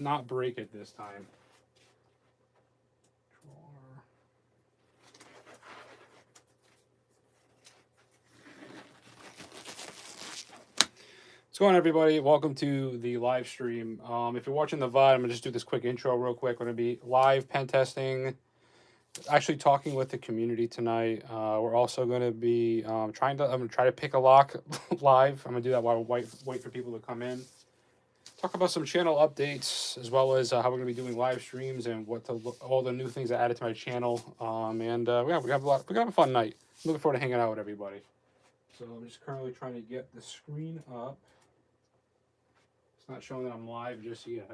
not break it this time. What's going on, everybody? Welcome to the live stream. If you're watching the VOD, I'm going to just do this quick intro real quick. We're going to be live pen testing, actually talking with the community tonight. We're also going to be I'm going to try to pick a lock live. I'm going to do that while we wait for people to come in. Talk about some channel updates, as well as how we're going to be doing live streams and all the new things I added to my channel. We have a fun night. I'm looking forward to hanging out with everybody. So I'm just currently trying to get the screen up. It's not showing that I'm live just yet.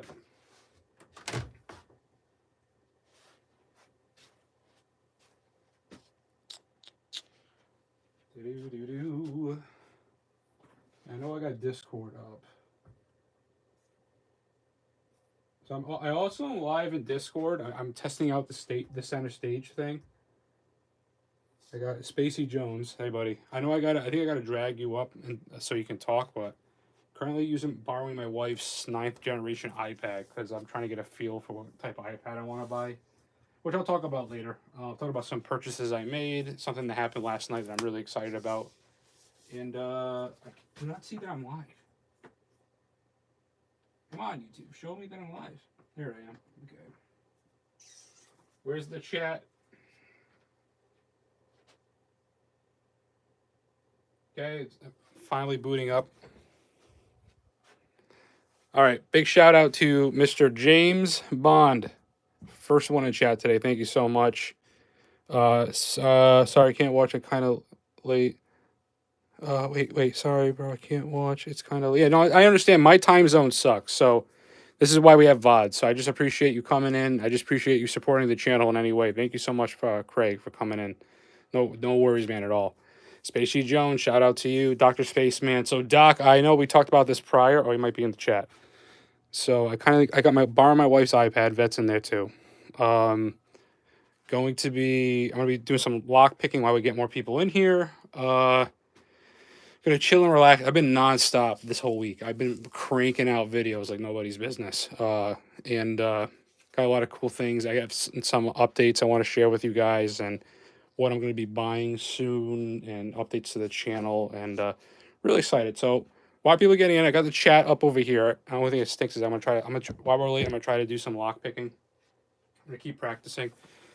I know I got Discord up. So I also am live in Discord. I'm testing out the center stage thing. I got Spacey Jones. Hey, buddy. I think I gotta drag you up so you can talk. But currently borrowing my wife's 9th generation iPad because I'm trying to get a feel for what type of iPad I want to buy, which I'll talk about later. I'll talk about some purchases I made, something that happened last night that I'm really excited about. And I do not see that I'm live. Come on, YouTube. Show me that I'm live. There I am. Okay. Where's the chat? Okay, it's finally booting up. All right, big shout out to Mr. James Bond. First one in chat today. Thank you so much. Sorry, I can't watch it kind of late. Wait, sorry, bro, I can't watch. It's kind of, yeah, no, I understand. My time zone sucks, so this is why we have VOD. So I just appreciate you coming in. I just appreciate you supporting the channel in any way. Thank you so much, for Craig, for coming in. No worries, man, at all. Spacey Jones, shout out to you, Dr. Spaceman. So Doc, I know we talked about this prior, or you might be in the chat. So borrow my wife's iPad. Vet's in there too. I'm gonna be doing some lock picking while we get more people in here. Gonna chill and relax. I've been nonstop this whole week. I've been cranking out videos like nobody's business. And got a lot of cool things. I have some updates I want to share with you guys, and what I'm going to be buying soon, and updates to the channel, and really excited. So while people are getting in, I got the chat up over here. The only thing that stinks is while we're late, I'm gonna try to do some lock picking. I'm gonna keep practicing.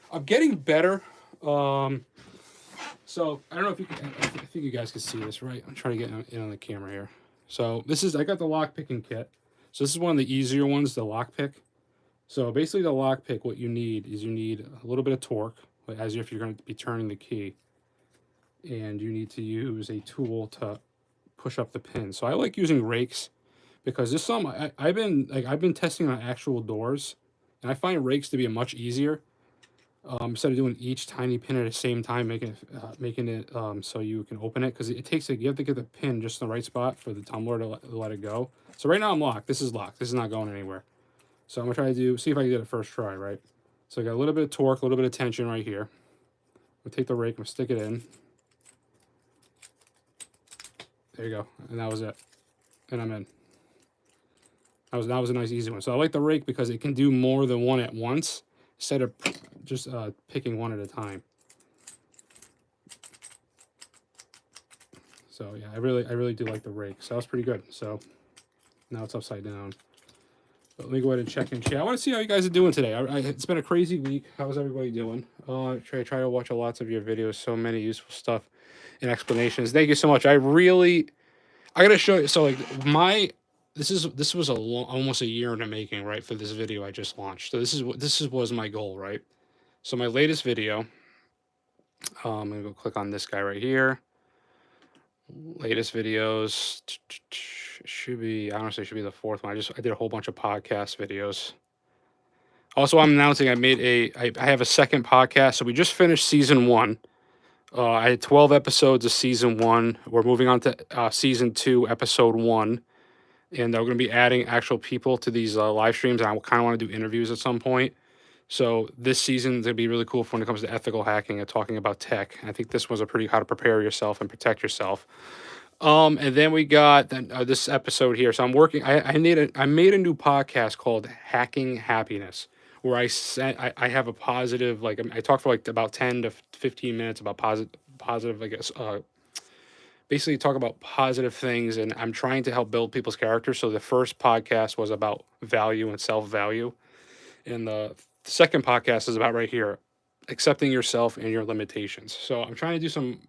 I'm getting better. So I don't know if I think you guys can see this, right? I'm trying to get in on the camera here. So I got the lock picking kit. So this is one of the easier ones, the lock pick. So basically the lock pick, what you need is a little bit of torque, as if you're going to be turning the key. And you need to use a tool to push up the pin. So I like using rakes because I've been testing on actual doors, and I find rakes to be much easier. Instead of doing each tiny pin at the same time, making it so you can open it, because you have to get the pin just in the right spot for the tumbler to let it go. So right now I'm locked. This is locked. This is not going anywhere. So I'm gonna try to see if I can get it first try, right? So I got a little bit of torque, a little bit of tension right here. I'm gonna take the rake, I'm gonna stick it in. There you go, and that was it. And I'm in. That was a nice easy one. So I like the rake because it can do more than one at once, instead of just picking one at a time. So yeah, I really do like the rake. So that was pretty good. So now it's upside down. But let me go ahead and check in chat. I want to see how you guys are doing today. It's been a crazy week. How's everybody doing? Try to watch lots of your videos. So many useful stuff and explanations. Thank you so much. I gotta show you. So this was almost a year in the making, right? For this video I just launched. So this was my goal, right? So my latest video, I'm gonna go click on this guy right here. Latest videos should be, honestly, should be the fourth one. I did a whole bunch of podcast videos. Also, I'm announcing I have a second podcast. So we just finished season 1. I had 12 episodes of season 1. We're moving on to season 2, episode 1. And we're going to be adding actual people to these live streams. And I kind of want to do interviews at some point. So this season is going to be really cool when it comes to ethical hacking and talking about tech. I think this was how to prepare yourself and protect yourself. And then we got this episode here. So I'm working. I made a new podcast called Hacking Happiness, where I have a positive, like, I talk for like about 10 to 15 minutes about positive, I guess, basically talk about positive things, and I'm trying to help build people's character. So the first podcast was about value and self value, and the second podcast is about right here, accepting yourself and your limitations. So I'm trying to do some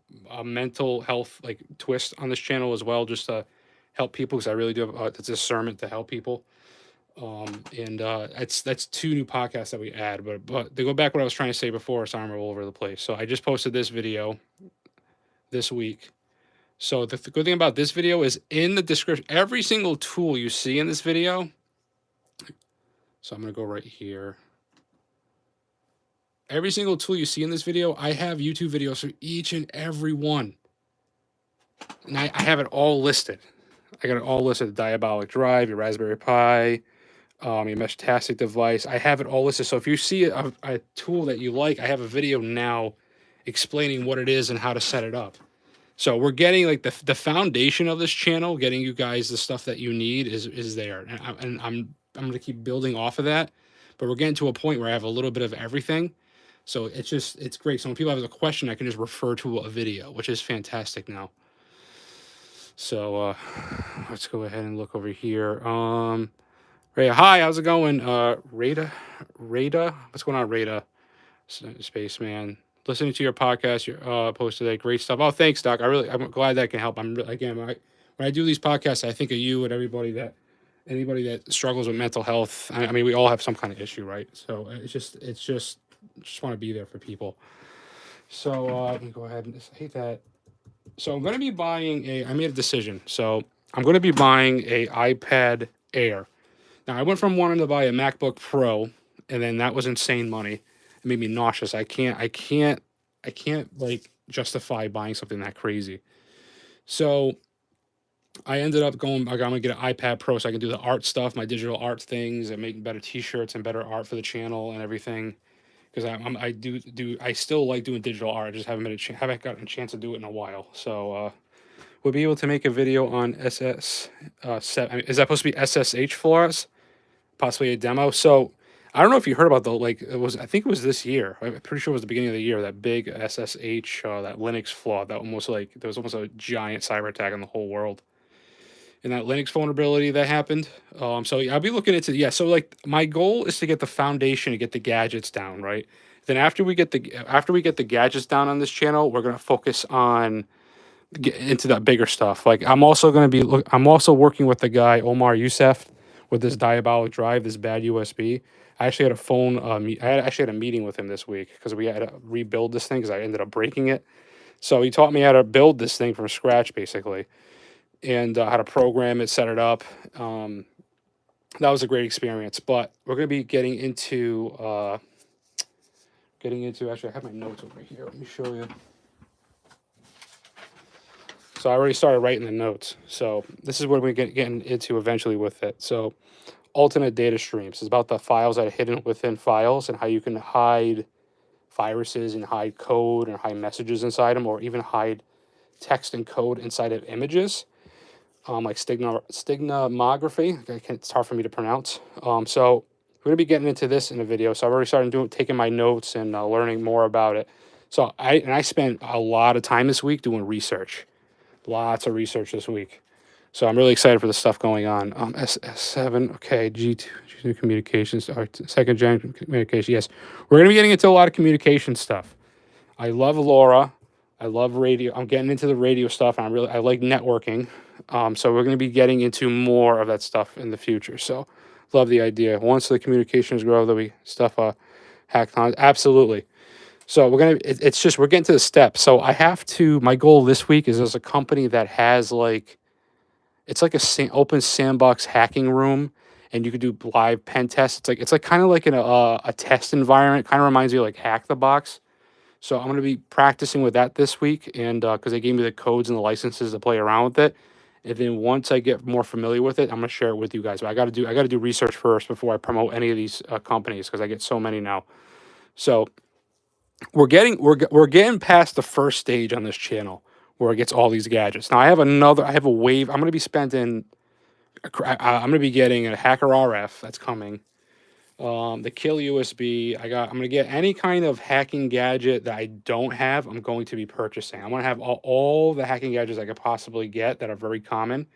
mental health like twist on this channel as well, just to help people, because I really do have it's a discernment to help people. And that's two new podcasts that we add. But to go back what I was trying to say before, so I'm all over the place. So I just posted this video this week. So the good thing about this video is in the description, every single tool you see in this video. So I'm gonna go right here. Every single tool you see in this video, I have YouTube videos for each and every one. And I have it all listed. I got it all listed. The Diabolic Drive, your Raspberry Pi, your Meshtastic device. I have it all listed. So if you see a tool that you like, I have a video now explaining what it is and how to set it up. So we're getting like the foundation of this channel, getting you guys the stuff that you need is there. And I'm going to keep building off of that. But we're getting to a point where I have a little bit of everything. So it's great. So when people have a question, I can just refer to a video, which is fantastic now. So let's go ahead and look over here. Raya, hi, how's it going? Rada, what's going on, Rada? Spaceman. Listening to your podcast, your post today, great stuff. Oh, thanks, Doc. I'm glad that can help. Again, when I do these podcasts, I think of you and anybody that struggles with mental health. I mean, we all have some kind of issue, right? So it's just want to be there for people. So let me go ahead and I hate that. So I'm going to be buying I made a decision. So I'm going to be buying a iPad Air. Now I went from wanting to buy a MacBook Pro, and then that was insane money. It made me nauseous. I can't like justify buying something that crazy. So I ended up going, I'm going to get an iPad Pro so I can do the art stuff, my digital art things, and make better t-shirts and better art for the channel and everything. Because I still like doing digital art. I just haven't gotten a chance to do it in a while. So we'll be able to make a video on SS7. I mean, is that supposed to be SSH for us? Possibly a demo. So I don't know if you heard about I think it was this year. I'm pretty sure it was the beginning of the year, that big SSH, that Linux flaw, that there was almost a giant cyber attack on the whole world. And that Linux vulnerability that happened. So I'll be looking into, so like my goal is to get the foundation, to get the gadgets down, right? Then after we get the gadgets down on this channel, we're going to focus on get into that bigger stuff. Like I'm also working with the guy Omar Youssef with this Diabolic Drive, this bad USB. I actually had I actually had a meeting with him this week because we had to rebuild this thing because I ended up breaking it. So he taught me how to build this thing from scratch, basically, and how to program it, set it up. That was a great experience. But we're going to be getting into actually, I have my notes over here. Let me show you. So I already started writing the notes. So this is what we're getting into eventually with it. So alternate data streams is about the files that are hidden within files and how you can hide viruses and hide code and hide messages inside them, or even hide text and code inside of images, like stigmography. It's hard for me to pronounce. So we're going to be getting into this in a video. So I've already started taking my notes and learning more about it. So I spent a lot of time this week doing research. Lots of research this week. So I'm really excited for the stuff going on. SS7, okay, G2 communications, second gen communication. Yes, we're going to be getting into a lot of communication stuff. I love LoRa. I love radio. I'm getting into the radio stuff, and I like networking. So we're going to be getting into more of that stuff in the future. So love the idea. Once the communications grow, there'll be stuff hacked on. Absolutely. So we're getting to the steps. So my goal this week is there's a company that has it's like open sandbox hacking room, and you could do live pen tests. It's like kind of like in a test environment. Kind of reminds me of like Hack the Box. So I'm going to be practicing with that this week, and because they gave me the codes and the licenses to play around with it. And then once I get more familiar with it, I'm going to share it with you guys. But I got to do research first before I promote any of these companies, because I get so many now. So we're getting past the first stage on this channel. where it gets all these gadgets. Now I have a wave. I'm going to be spending. I'm going to be getting a Hacker RF that's coming. The Kill USB. I'm going to get any kind of hacking gadget that I don't have. I'm going to be purchasing. I want to have all the hacking gadgets I could possibly get that are very common.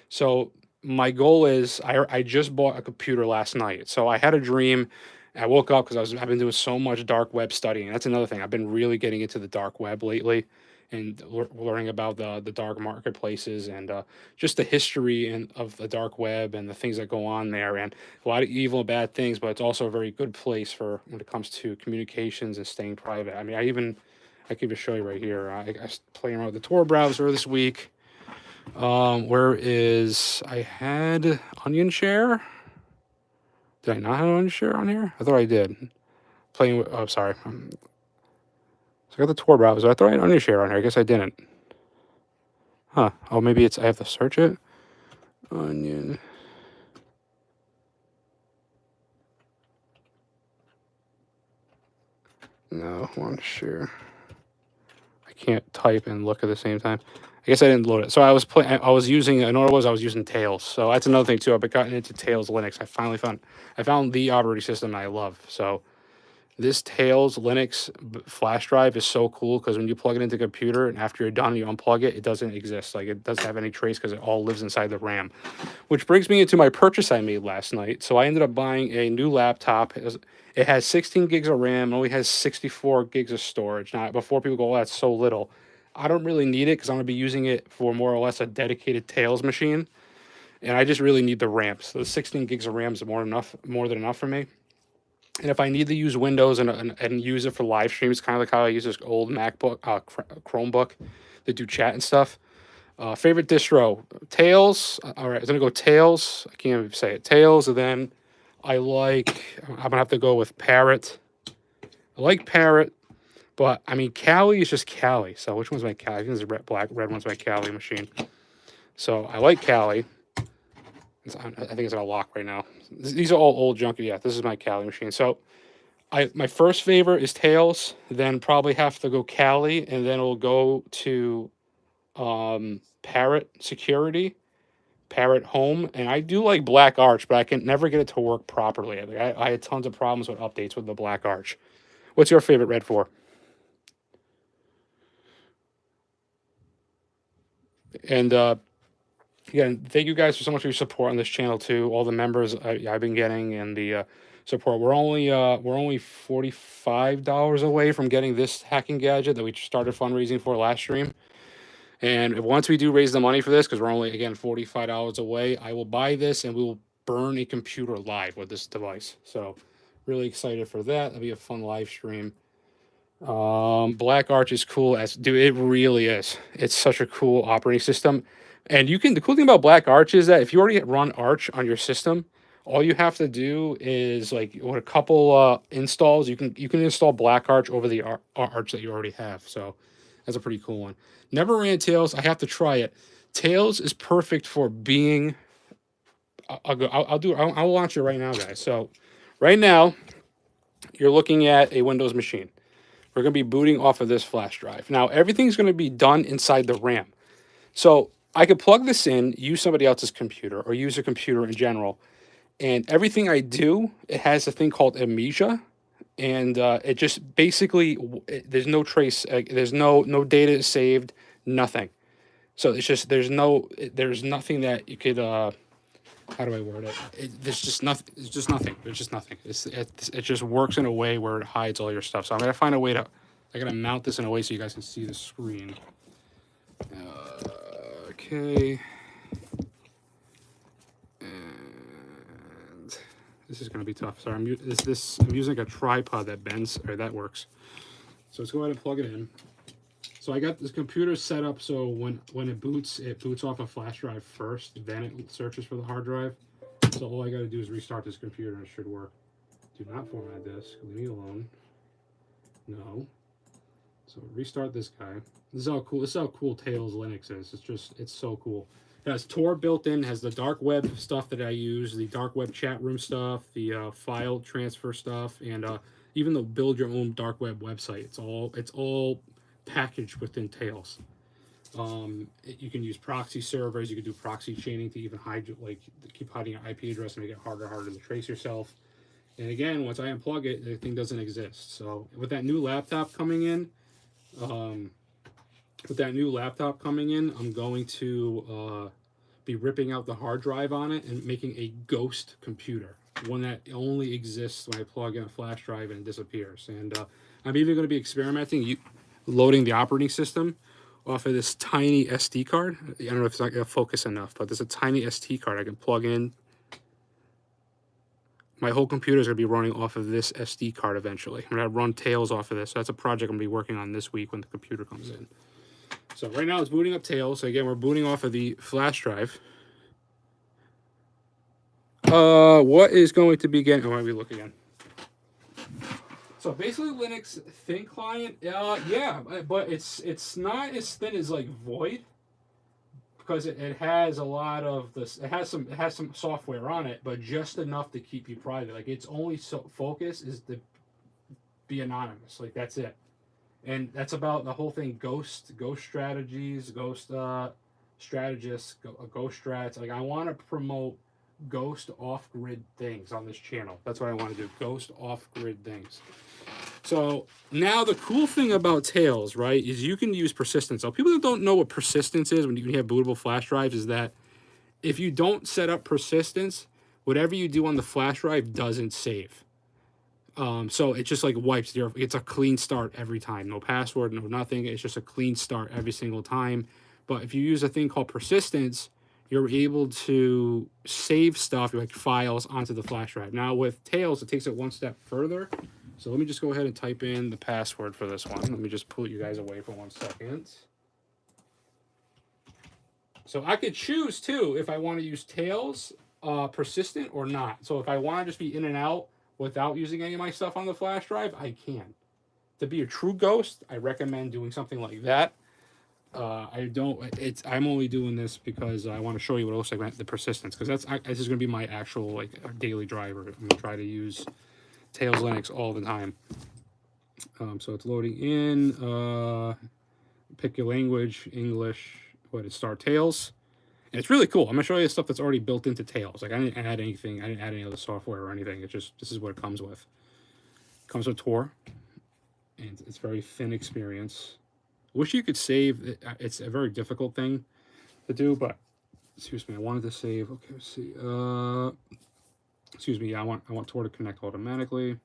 So my goal is I just bought a computer last night. So I had a dream. I woke up because I've been doing so much dark web studying. That's another thing. I've been really getting into the dark web lately and learning about the dark marketplaces and just the history of the dark web and the things that go on there and a lot of evil and bad things, but it's also a very good place for when it comes to communications and staying private. I mean, I can just show you right here. I was playing around with the Tor browser this week. Where is I had Onion Share? Did I not have Onion Share on here? I thought I did. Playing with, oh, sorry. So I got the Tor browser. I thought I had Onion Share on here. I guess I didn't. Huh. Oh, maybe I have to search it. Onion. No, Onion Share. I can't type and look at the same time. I guess I didn't load it. So I was using, I know what it was, I was using Tails. So that's another thing too. I've been gotten into Tails Linux. I found the operating system I love. So this Tails Linux flash drive is so cool because when you plug it into a computer and after you're done, you unplug it, it doesn't exist. Like it doesn't have any trace because it all lives inside the RAM. Which brings me into my purchase I made last night. So I ended up buying a new laptop. It has 16 gigs of RAM, and only has 64 gigs of storage. Now, before people go, oh, that's so little. I don't really need it because I'm going to be using it for more or less a dedicated Tails machine. And I just really need the RAM. So the 16 gigs of RAM is more than enough for me. And if I need to use Windows and use it for live streams, kind of like how I use this old MacBook, Chromebook to do chat and stuff. Favorite distro, Tails. All right, I'm going to go Tails. I can't even say it. Tails, and then I'm going to have to go with Parrot. I like Parrot. But, I mean, Kali is just Kali. So, which one's my Kali? I think it's the red one's my Kali machine. So, I like Kali. I think it's on a lock right now. These are all old junky. Yeah, this is my Kali machine. So, my first favorite is Tails. Then probably have to go Kali. And then it'll go to Parrot Security. Parrot Home. And I do like Black Arch, but I can never get it to work properly. I had tons of problems with updates with the Black Arch. What's your favorite Red 4? And again, thank you guys so much for your support on this channel too. All the members I've been getting and the support. We're only $45 away from getting this hacking gadget that we started fundraising for last stream. And once we do raise the money for this, because we're only again $45 away, I will buy this and we will burn a computer live with this device. So really excited for that. That'll be a fun live stream. Black Arch is cool dude, it really is. It's such a cool operating system. And the cool thing about Black Arch is that if you already run Arch on your system, all you have to do is like with a couple installs, you can install Black Arch over the Arch that you already have. So that's a pretty cool one. Never ran Tails. I have to try it. Tails is perfect for being. I'll launch it right now, guys. So right now, you're looking at a Windows machine. We're going to be booting off of this flash drive. Now, everything's going to be done inside the RAM. So I could plug this in, use somebody else's computer, or use a computer in general. And everything I do, it has a thing called amnesia. And it just basically, there's no trace, there's no data saved, nothing. So it's just, there's nothing that you could, how do I word it? There's just nothing. It's just nothing. There's just nothing. It just works in a way where it hides all your stuff. So I'm gonna find a way to. I gotta mount this in a way so you guys can see the screen. Okay. And this is gonna be tough. Sorry, I'm using a tripod that bends. Or that works. So let's go ahead and plug it in. So I got this computer set up so when it boots off a flash drive first, then it searches for the hard drive. So all I got to do is restart this computer and it should work. Do not format this. Leave me alone. No. So restart this guy. This is how cool Tails Linux is. It's so cool. It has Tor built in, has the dark web stuff that I use, the dark web chat room stuff, the file transfer stuff, and even the build your own dark web website. It's all packaged within Tails. You can use proxy servers. You can do proxy chaining to even hide, like, keep hiding your IP address and make it harder and harder to trace yourself. And again, once I unplug it, the thing doesn't exist. So with that new laptop coming in, um, I'm going to be ripping out the hard drive on it and making a ghost computer, one that only exists when I plug in a flash drive and it disappears. And I'm even going to be experimenting, loading the operating system off of this tiny SD card. I don't know if it's not going to focus enough, but there's a tiny SD card I can plug in. My whole computer is going to be running off of this SD card eventually. I'm going to run Tails off of this. So that's a project I'm going to be working on this week when the computer comes in. So right now it's booting up Tails. So again, we're booting off of the flash drive. What is going to be getting... Oh, let me look again. So basically Linux thin client, yeah, but it's not as thin as like Void, because it has a lot of this. It has some software on it, but just enough to keep you private. Like, its only focus is to be anonymous. Like, that's it, and that's about the whole thing. Ghost strategies, ghost strategists, ghost strats. Like, I want to promote ghost off-grid things on this channel. That's what I want to do. Ghost off-grid things. So now the cool thing about Tails, right, is you can use persistence. So people that don't know what persistence is when you have bootable flash drives is that if you don't set up persistence, whatever you do on the flash drive doesn't save. So it just like wipes it's a clean start every time. No password, no nothing. It's just a clean start every single time. But if you use a thing called persistence, you're able to save stuff like files onto the flash drive. Now with Tails, it takes it one step further. So let me just go ahead and type in the password for this one. Let me just pull you guys away for 1 second. So I could choose too if I want to use Tails persistent or not. So if I want to just be in and out without using any of my stuff on the flash drive, I can. To be a true ghost, I recommend doing something like that. I'm only doing this because I want to show you what it looks like, the persistence, because this is going to be my actual like daily driver. I'm going to try to use Tails Linux all the time. So it's loading in. Pick your language, English. What is start Tails? And it's really cool. I'm gonna show you stuff that's already built into Tails. Like, I didn't add anything. I didn't add any other software or anything. It's just, this is what it comes with. It comes with Tor, and it's a very thin experience. Wish you could save. It's a very difficult thing to do, but excuse me. I wanted to save. Okay, let's see. Excuse me. Yeah, I want Tor to connect automatically.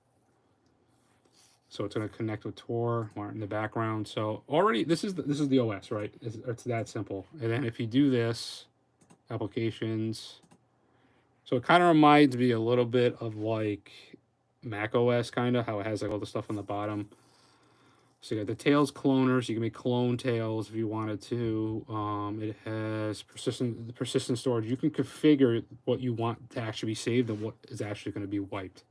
So it's going to connect with Tor in the background. So already this is the OS, right? It's that simple. And then if you do this, applications. So it kind of reminds me a little bit of like Mac OS, kind of how it has like all the stuff on the bottom. So you got the Tails cloners. You can make clone Tails if you wanted to. It has persistent storage. You can configure what you want to actually be saved and what is actually going to be wiped.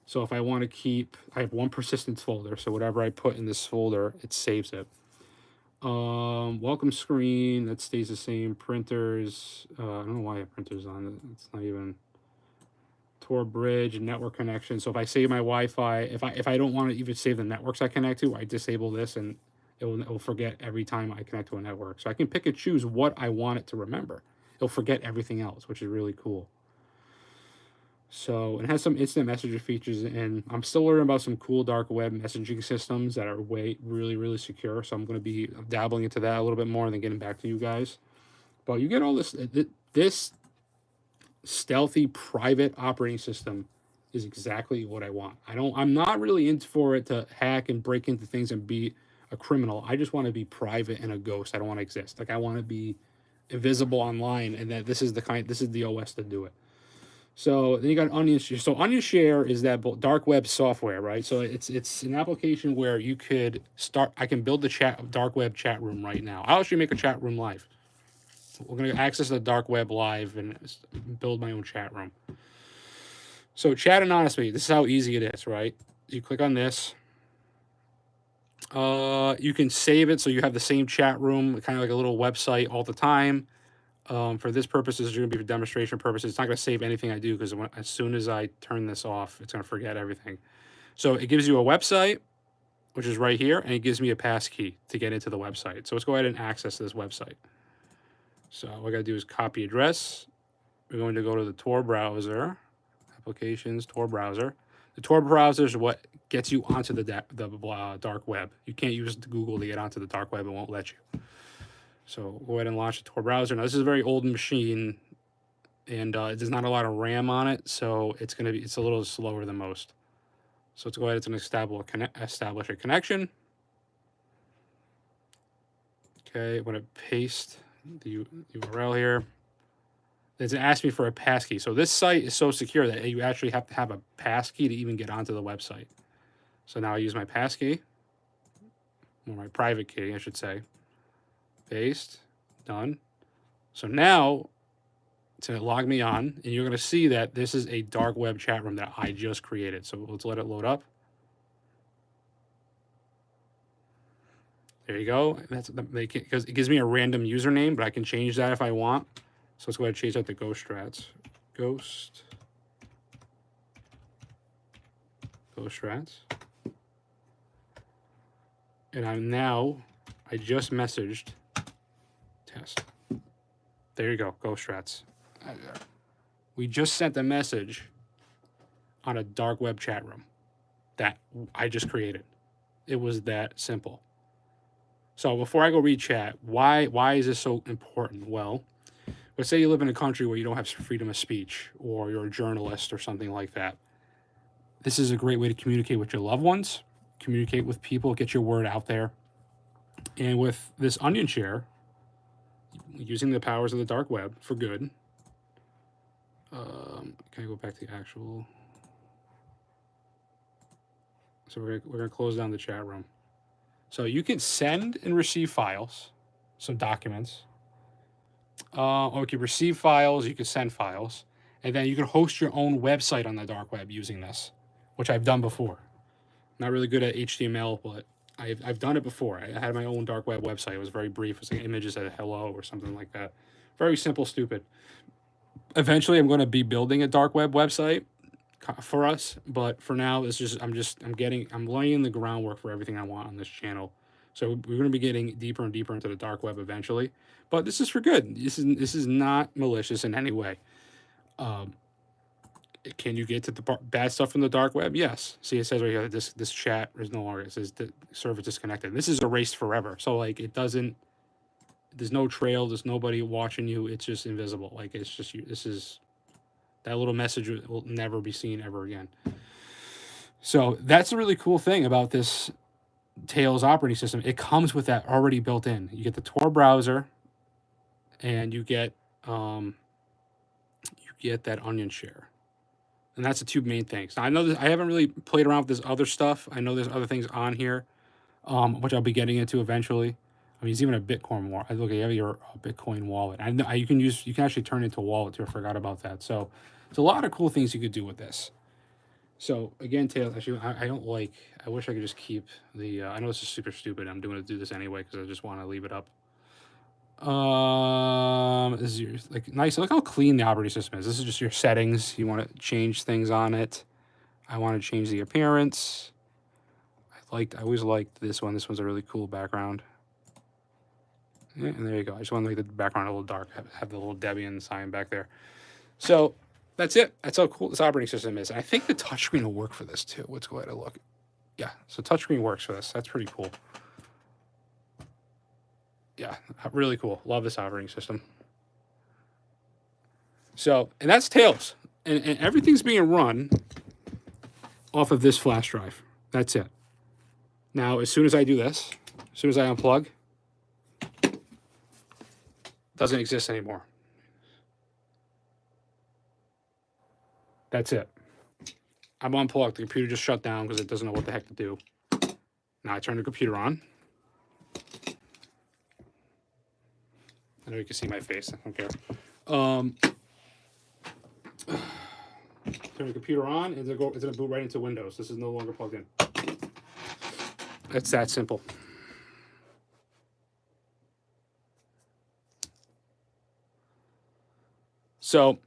So if I want to keep, I have one persistence folder. So whatever I put in this folder, it saves it. Welcome screen, that stays the same. Printers, I don't know why I have printers on it. It's not even. Tor bridge, network connection. So if I save my Wi-Fi, if I don't want to even save the networks I connect to, I disable this and it will forget every time I connect to a network. So I can pick and choose what I want it to remember. It'll forget everything else, which is really cool. So it has some instant messenger features, and I'm still learning about some cool dark web messaging systems that are really secure. So I'm going to be dabbling into that a little bit more and then getting back to you guys. But you get all this stealthy private operating system is exactly what I want. I'm not really in for it to hack and break into things and be a criminal. I just want to be private and a ghost. I don't want to exist. Like, I want to be invisible online, and that this is the OS to do it. So then you got Onion Share. So Onion Share is that dark web software, right? So it's an application where you could start. I can build the dark web chat room right now. I'll actually make a chat room live. We're going to access the dark web live and build my own chat room. So chat anonymously. This is how easy it is, right? You click on this. You can save it so you have the same chat room, kind of like a little website all the time. For this purpose, this is going to be for demonstration purposes. It's not going to save anything I do because as soon as I turn this off, it's going to forget everything. So it gives you a website, which is right here, and it gives me a pass key to get into the website. So let's go ahead and access this website. So what I got to do is copy address. We're going to go to the Tor browser, applications, Tor browser. The Tor browser is what gets you onto the dark web. You can't use Google to get onto the dark web; it won't let you. So go ahead and launch the Tor browser. Now this is a very old machine, and there's not a lot of RAM on it, so it's a little slower than most. So let's go ahead and establish a connection. Okay, I'm going to paste the URL here. It's asked me for a passkey. So this site is so secure that you actually have to have a passkey to even get onto the website. So now I use my passkey, or my private key, I should say. Paste, done. So now it's going to log me on, and you're going to see that this is a dark web chat room that I just created. So let's let it load up. There you go. Because it gives me a random username, but I can change that if I want. So let's go ahead and change that to GhostRats. GhostRats. And I just messaged test. There you go, GhostRats. We just sent a message on a dark web chat room that I just created. It was that simple. So before I go read chat, why is this so important? Well, let's say you live in a country where you don't have freedom of speech, or you're a journalist or something like that. This is a great way to communicate with your loved ones, communicate with people, get your word out there. And with this onion share, using the powers of the dark web for good. Can I go back to the actual? So we're gonna close down the chat room. So you can send and receive files, so documents. Or you can receive files, you can send files, and then you can host your own website on the dark web using this, which I've done before. Not really good at HTML, but I've done it before. I had my own dark web website. It was very brief. It was like images that hello or something like that. Very simple, stupid. Eventually, I'm going to be building a dark web website for us, but for now, it's just I'm laying the groundwork for everything I want on this channel. So we're going to be getting deeper and deeper into the dark web eventually. But this is for good. This is not malicious in any way. Can you get to the bad stuff from the dark web? Yes. See, it says right here that this chat is no longer. It says the server disconnected. This is erased forever. So like it doesn't. There's no trail. There's nobody watching you. It's just invisible. Like it's just you. That little message will never be seen ever again. So that's a really cool thing about this Tails operating system. It comes with that already built in. You get the Tor browser, and you get that onion share. And that's the two main things. Now, I know that I haven't really played around with this other stuff. I know there's other things on here, which I'll be getting into eventually. I mean, it's even a Bitcoin wallet. Look, you have your Bitcoin wallet. I know you can actually turn it into a wallet too. I forgot about that. So there's a lot of cool things you could do with this. So again, Tails, actually, I wish I could just keep the, I know this is super stupid. I'm doing to do this anyway because I just want to leave it up. This is your, like, nice. Look how clean the operating system is. This is just your settings. You want to change things on it. I want to change the appearance. I always liked this one. This one's a really cool background. Yeah, and there you go. I just want to make the background a little dark. Have the little Debian sign back there. So that's it. That's how cool this operating system is. And I think the touchscreen will work for this too. Let's go ahead and look. Yeah, so touchscreen works for this. That's pretty cool. Yeah, really cool. Love this operating system. So, and that's Tails. And everything's being run off of this flash drive. That's it. Now, as soon as I do this, as soon as I unplug, it doesn't exist anymore. That's it. I'm unplugged. The computer just shut down because it doesn't know what the heck to do. Now I turn the computer on. I know you can see my face. I don't care. Turn the computer on, and it's going to boot right into Windows. This is no longer plugged in. It's that simple. So,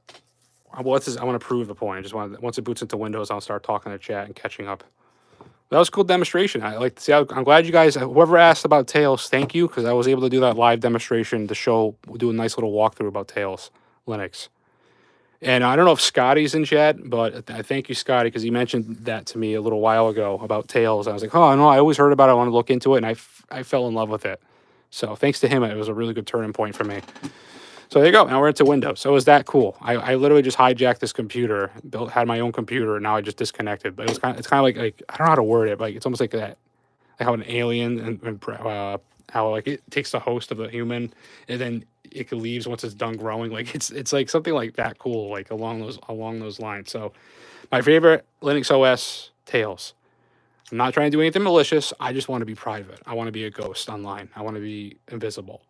I want to prove the point. I just want once it boots into Windows, I'll start talking to chat and catching up That was a cool demonstration. I like to see. I'm glad you guys, whoever asked about Tails, thank you, because I was able to do that live demonstration to show, do a nice little walkthrough about Tails Linux. And I don't know if Scotty's in chat, but I thank you, Scotty, because he mentioned that to me a little while ago about Tails. I was like, oh, no, I always heard about it. I want to look into it, and I fell in love with it. So thanks to him, it was a really good turning point for me. So there you go. Now we're into Windows. So it was that cool. I literally just hijacked this computer, had my own computer, and now I just disconnected. But it's kind of like I don't know how to word it, but like, it's almost like that, like how an alien and how like it takes the host of the human and then it leaves once it's done growing. Like it's like something like that cool, like along those lines. So my favorite Linux OS, Tails. I'm not trying to do anything malicious. I just want to be private. I want to be a ghost online. I want to be invisible.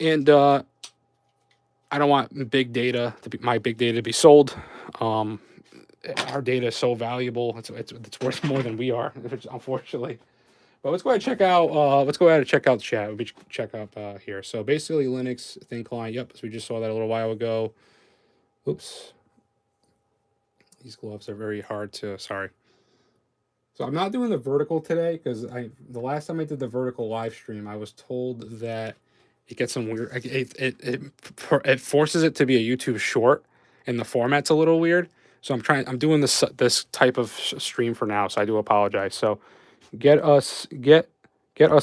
And I don't want big data my big data to be sold. Our data is so valuable. It's worth more than we are, unfortunately. But let's go ahead and check out. Let's go ahead and check out the chat. We check up here. So basically, Linux thin client. Yep, so we just saw that a little while ago. Oops, these gloves are very hard to. Sorry. So I'm not doing the vertical today because the last time I did the vertical live stream, I was told that it gets some weird. It forces it to be a YouTube short, and the format's a little weird. So I'm doing this type of stream for now. So I do apologize. So get us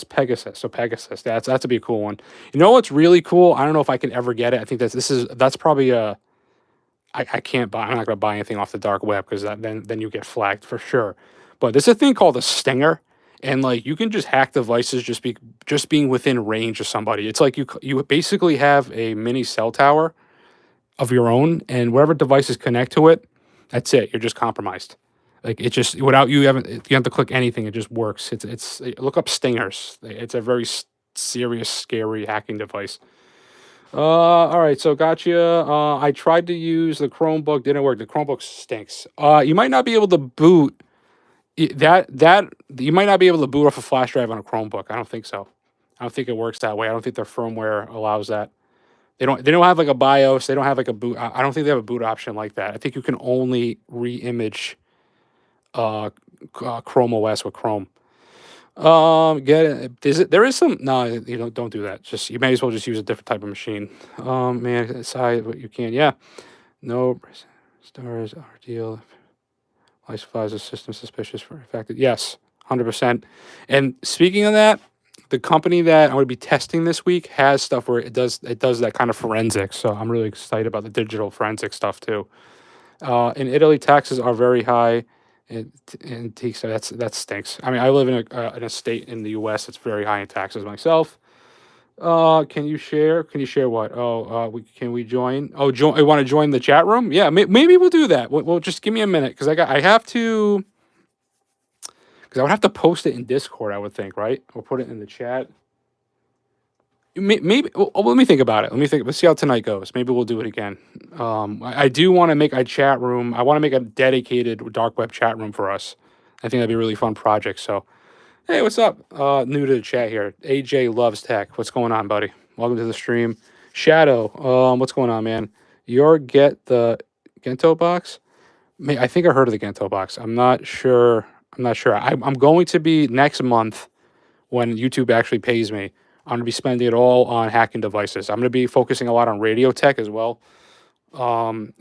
Pegasus. So Pegasus, that's to be a cool one. You know what's really cool? I don't know if I can ever get it. I think that's probably a. I can't buy. I'm not gonna buy anything off the dark web because then you get flagged for sure. But there's a thing called a stinger, and like you can just hack devices just being within range of somebody. It's like you basically have a mini cell tower of your own, and whatever devices connect to it, that's it. You're just compromised. Like it just without you have to click anything. It just works. It's look up stingers. It's a very serious, scary hacking device. All right, so gotcha. I tried to use the Chromebook, didn't work. The Chromebook stinks. You might not be able to boot that you might not be able to boot off a flash drive on a Chromebook. I don't think so. I don't think it works that way. I don't think their firmware allows that. They don't have like a BIOS. They don't have like a boot. I don't think they have a boot option like that. I think you can only re-image Chrome OS with Chrome. Get it? There is some. No, you don't do that. Just you may as well just use a different type of machine. Man, decide what you can. Yeah, no stars are deal. Classifies a system suspicious for affected. Yes, 100%. And speaking of that, the company that I'm going to be testing this week has stuff where it does that kind of forensics. So I'm really excited about the digital forensic stuff too. In Italy, taxes are very high. And so that stinks. I mean, I live in a state in the U.S. that's very high in taxes myself. Can you share? Can you share what? Oh, can we join? Oh, I want to join the chat room. Yeah, maybe we'll do that. Well, just give me a minute because I have to. Because I would have to post it in Discord, I would think, right? Or put it in the chat. Maybe. Well, let me think about it. Let's see how tonight goes. Maybe we'll do it again. I do want to make a chat room. I want to make a dedicated dark web chat room for us. I think that'd be a really fun project. So, hey, what's up? New to the chat here. AJ loves tech. What's going on, buddy? Welcome to the stream. Shadow. What's going on, man? Get the Gento box. I think I heard of the Gento box. I'm not sure. I'm going to be next month when YouTube actually pays me. I'm going to be spending it all on hacking devices. I'm going to be focusing a lot on radio tech as well. I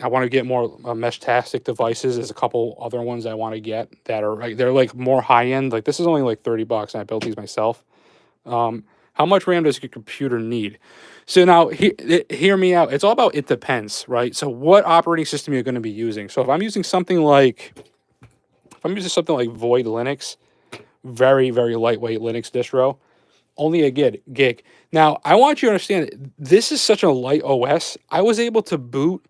want to get more mesh-tastic devices. There's a couple other ones I want to get that are they're like more high-end. Like this is only like $30 and I built these myself. How much RAM does your computer need? So now hear me out. It's all about it depends, right? So what operating system you're going to be using. So if I'm using something like Void Linux, very, very lightweight Linux distro, only a gig. Now, I want you to understand, this is such a light OS. I was able to boot,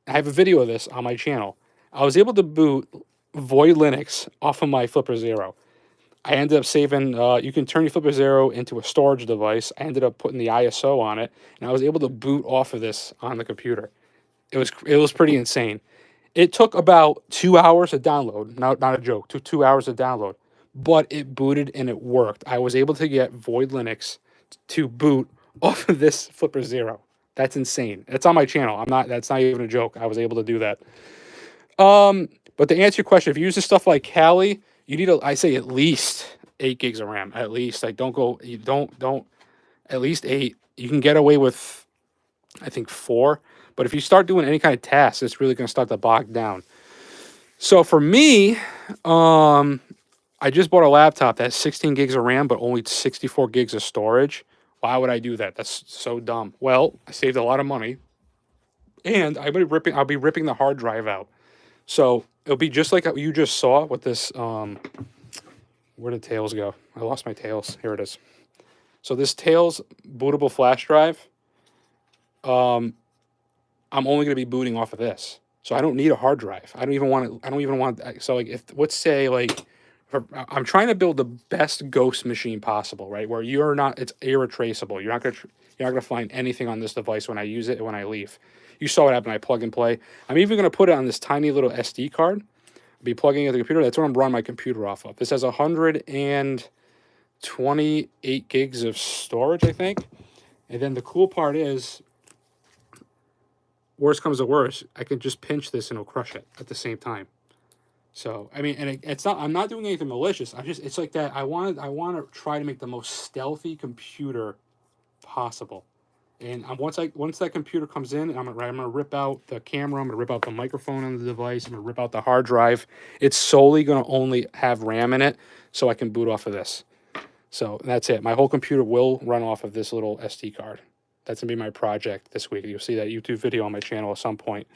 I have a video of this on my channel. I was able to boot Void Linux off of my Flipper Zero. I ended up saving, you can turn your Flipper Zero into a storage device. I ended up putting the ISO on it, and I was able to boot off of this on the computer. It was pretty insane. It took about 2 hours to download. Not a joke. Took 2 hours to download, but it booted and it worked. I was able to get Void Linux to boot off of this Flipper Zero. That's insane. It's on my channel. That's not even a joke. I was able to do that. But to answer your question, if you use stuff like Kali, you need I say at least 8 gigs of RAM. At least, like, don't at least 8. You can get away with, I think, 4. But if you start doing any kind of tasks, it's really going to start to bog down. So for me, I just bought a laptop that has 16 gigs of RAM, but only 64 gigs of storage. Why would I do that? That's so dumb. Well, I saved a lot of money, and I'll be ripping the hard drive out. So it'll be just like you just saw with this. Where did Tails go? I lost my Tails. Here it is. So this Tails bootable flash drive, I'm only going to be booting off of this. So I don't need a hard drive. I don't even want. So like, if let's say like, I'm trying to build the best ghost machine possible, right? Where it's irretraceable. You're not gonna find anything on this device when I use it and when I leave. You saw what happened. I plug and play. I'm even gonna put it on this tiny little SD card. Be plugging into the computer. That's what I'm running my computer off of. This has 128 gigs of storage, I think. And then the cool part is, worst comes to worst, I can just pinch this and it'll crush it at the same time. So I mean, and it's not. I'm not doing anything malicious. It's like that. I want to try to make the most stealthy computer possible. And once that computer comes in, I'm gonna rip out the camera. I'm gonna rip out the microphone on the device. I'm gonna rip out the hard drive. It's solely gonna only have RAM in it, so I can boot off of this. So that's it. My whole computer will run off of this little SD card. That's gonna be my project this week. You'll see that YouTube video on my channel at some point.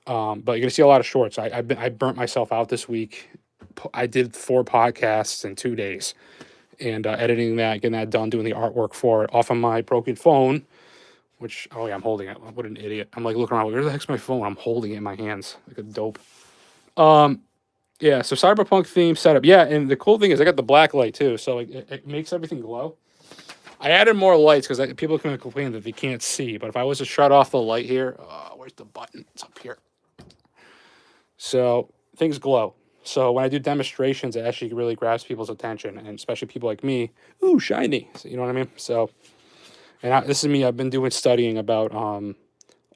But you're gonna see a lot of shorts. I burnt myself out this week. I did 4 podcasts in 2 days, and editing that, getting that done, doing the artwork for it off of my broken phone. Which, oh yeah, I'm holding it. What an idiot! I'm like looking around. Where the heck's my phone? I'm holding it in my hands like a dope. Yeah. So cyberpunk theme setup. Yeah, and the cool thing is I got the black light too, so it makes everything glow. I added more lights because people can complain that they can't see. But if I was to shut off the light here, where's the button? It's up here. So things glow. So when I do demonstrations, it actually really grabs people's attention, and especially people like me. Ooh, shiny. So, you know what I mean? So, and this is me. I've been doing studying about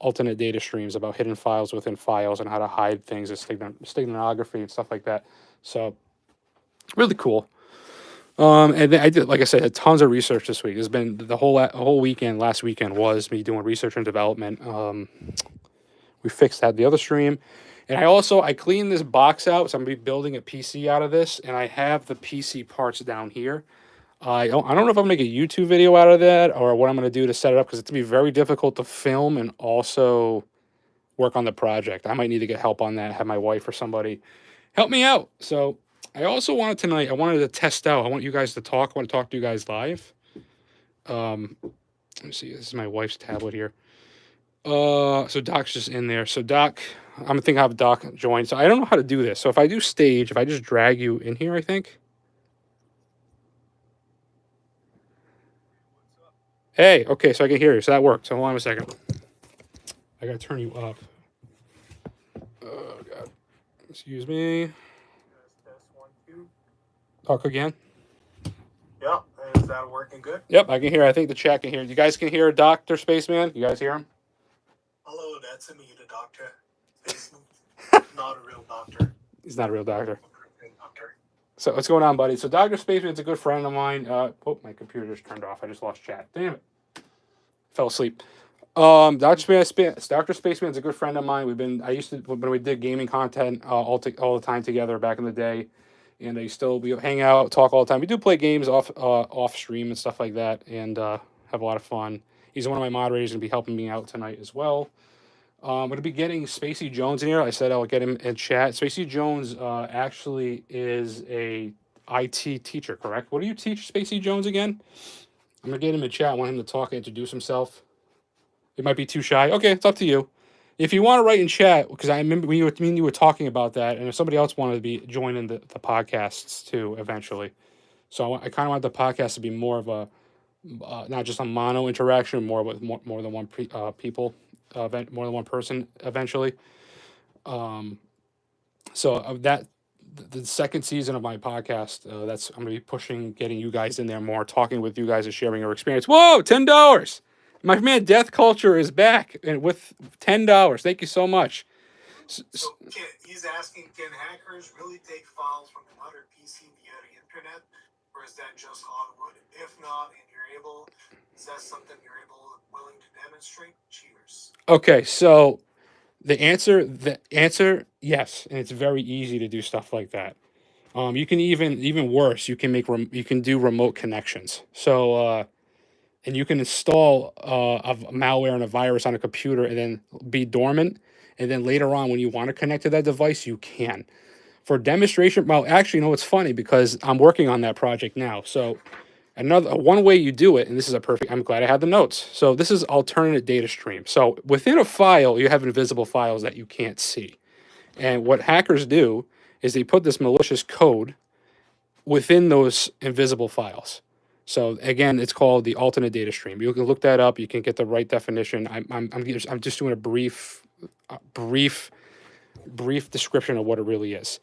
alternate data streams, about hidden files within files, and how to hide things, and steganography and stuff like that. So, really cool. And then I did, like I said, tons of research this week. There's been the whole weekend. Last weekend was me doing research and development. We fixed that the other stream, and I cleaned this box out. So I'm gonna be building a PC out of this, and I have the PC parts down here. I don't know if I'm gonna make a YouTube video out of that or what I'm gonna do to set it up, because it's gonna be very difficult to film and also work on the project. I might need to get help on that. Have my wife or somebody help me out. So I also wanted to test out. I want you guys to talk. I want to talk to you guys live. Let me see. This is my wife's tablet here. So Doc's just in there. So Doc, I'm gonna think I have Doc join. So I don't know how to do this. So if I do stage, if I just drag you in here, I think. Hey, okay, so I can hear you. So that worked. So hold on a second. I gotta turn you up. Oh God. Excuse me. Test 1, 2. Talk again. Yep. Is that working good? Yep, I can hear. I think the chat can hear. You guys can hear Dr. Spaceman? You guys hear him? Hello, that's me, the doctor. He's not a real doctor. He's not a real doctor. Doctor. So what's going on, buddy? So Dr. Spaceman's a good friend of mine. My computer just turned off. I just lost chat. Damn it. Fell asleep. Dr. Spaceman's a good friend of mine. When we did gaming content all the time together back in the day, and we hang out, talk all the time. We do play games off stream and stuff like that, and have a lot of fun. He's one of my moderators and be helping me out tonight as well. I'm going to be getting Spacey Jones in here. I said I would get him in chat. Spacey Jones actually is a IT teacher, correct? What do you teach, Spacey Jones, again? I'm going to get him in chat. I want him to talk and introduce himself. It might be too shy. Okay, it's up to you. If you want to write in chat, because I remember you were talking about that, and if somebody else wanted to be joining the podcasts too eventually. So I kind of want the podcast to be more of a, not just a mono interaction, more than one more than one person eventually. So the second season of my podcast, I'm going to be pushing, getting you guys in there more, talking with you guys and sharing your experience. Whoa, $10. My man Death Culture is back and with $10. Thank you so much. So he's asking, can hackers really take files from another PC via the internet, or is that just Hollywood? If not, and you're able, is that something you're willing to demonstrate? Cheers. Okay, so the answer, yes, and it's very easy to do stuff like that. You can even worse. You can you can do remote connections. So and you can install a malware and a virus on a computer and then be dormant. And then later on, when you want to connect to that device, you can. For demonstration, well, actually, no, it's funny because I'm working on that project now. So another one way you do it, and this is a perfect. I'm glad I had the notes. So this is alternate data stream. So within a file, you have invisible files that you can't see. And what hackers do is they put this malicious code within those invisible files. So again, it's called the alternate data stream. You can look that up. You can get the right definition. I'm just doing a brief description of what it really is.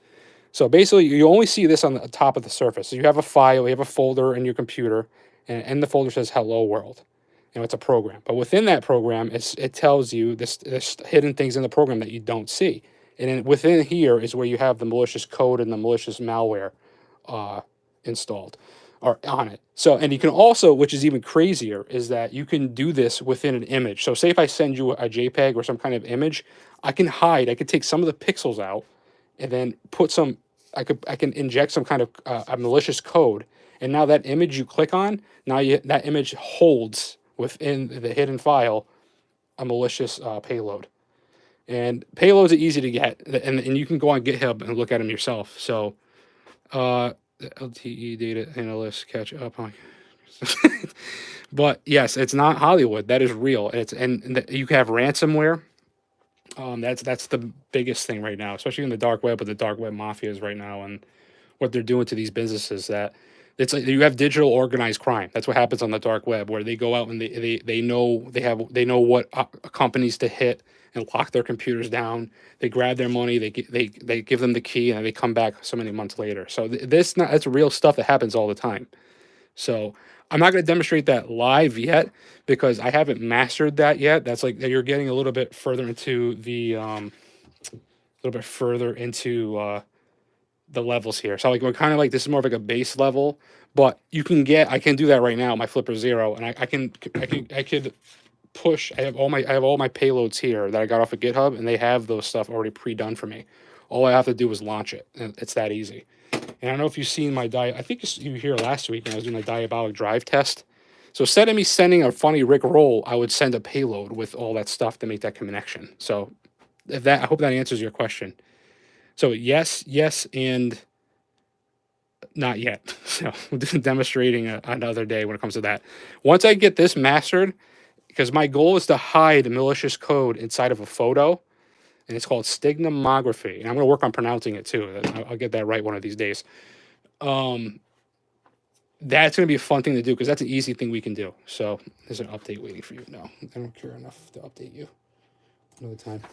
So basically, you only see this on the top of the surface. So you have a file, you have a folder in your computer, and the folder says "Hello World." You know, it's a program. But within that program, it tells you this hidden things in the program that you don't see. And then within here is where you have the malicious code and the malicious malware installed or on it. So, and you can also, which is even crazier, is that you can do this within an image. So say if I send you a JPEG or some kind of image, I can take some of the pixels out and then put some, I can inject some kind of a malicious code. And now that image you click on, that image holds within the hidden file a malicious payload. And payloads are easy to get, and you can go on GitHub and look at them yourself. So, the LTE data analysts catch up on. But yes, it's not Hollywood. That is real. You can have ransomware. That's the biggest thing right now, especially in the dark web with the dark web mafias right now and what they're doing to these businesses. That it's like you have digital organized crime. That's what happens on the dark web, where they go out and they know what companies to hit and lock their computers down. They grab their money. They give them the key and they come back so many months later. So that's real stuff that happens all the time. So I'm not going to demonstrate that live yet because I haven't mastered that yet. That's like you're getting a little bit further into the levels here. So like we're kind of like this is more of like a base level, but I can do that right now. My Flipper Zero, and I could push. I have all my payloads here that I got off of GitHub, and they have those stuff already pre-done for me. All I have to do is launch it, and it's that easy. And I don't know if you've seen my I think you were here last week when I was doing my diabolic drive test. So instead of me sending a funny Rick roll, I would send a payload with all that stuff to make that connection. So I hope that answers your question. So yes, and not yet. So we'll do demonstrating another day when it comes to that. Once I get this mastered, because my goal is to hide malicious code inside of a photo, and it's called stigmography. And I'm going to work on pronouncing it too. I'll get that right one of these days. That's going to be a fun thing to do because that's an easy thing we can do. So there's an update waiting for you. No, I don't care enough to update you another time.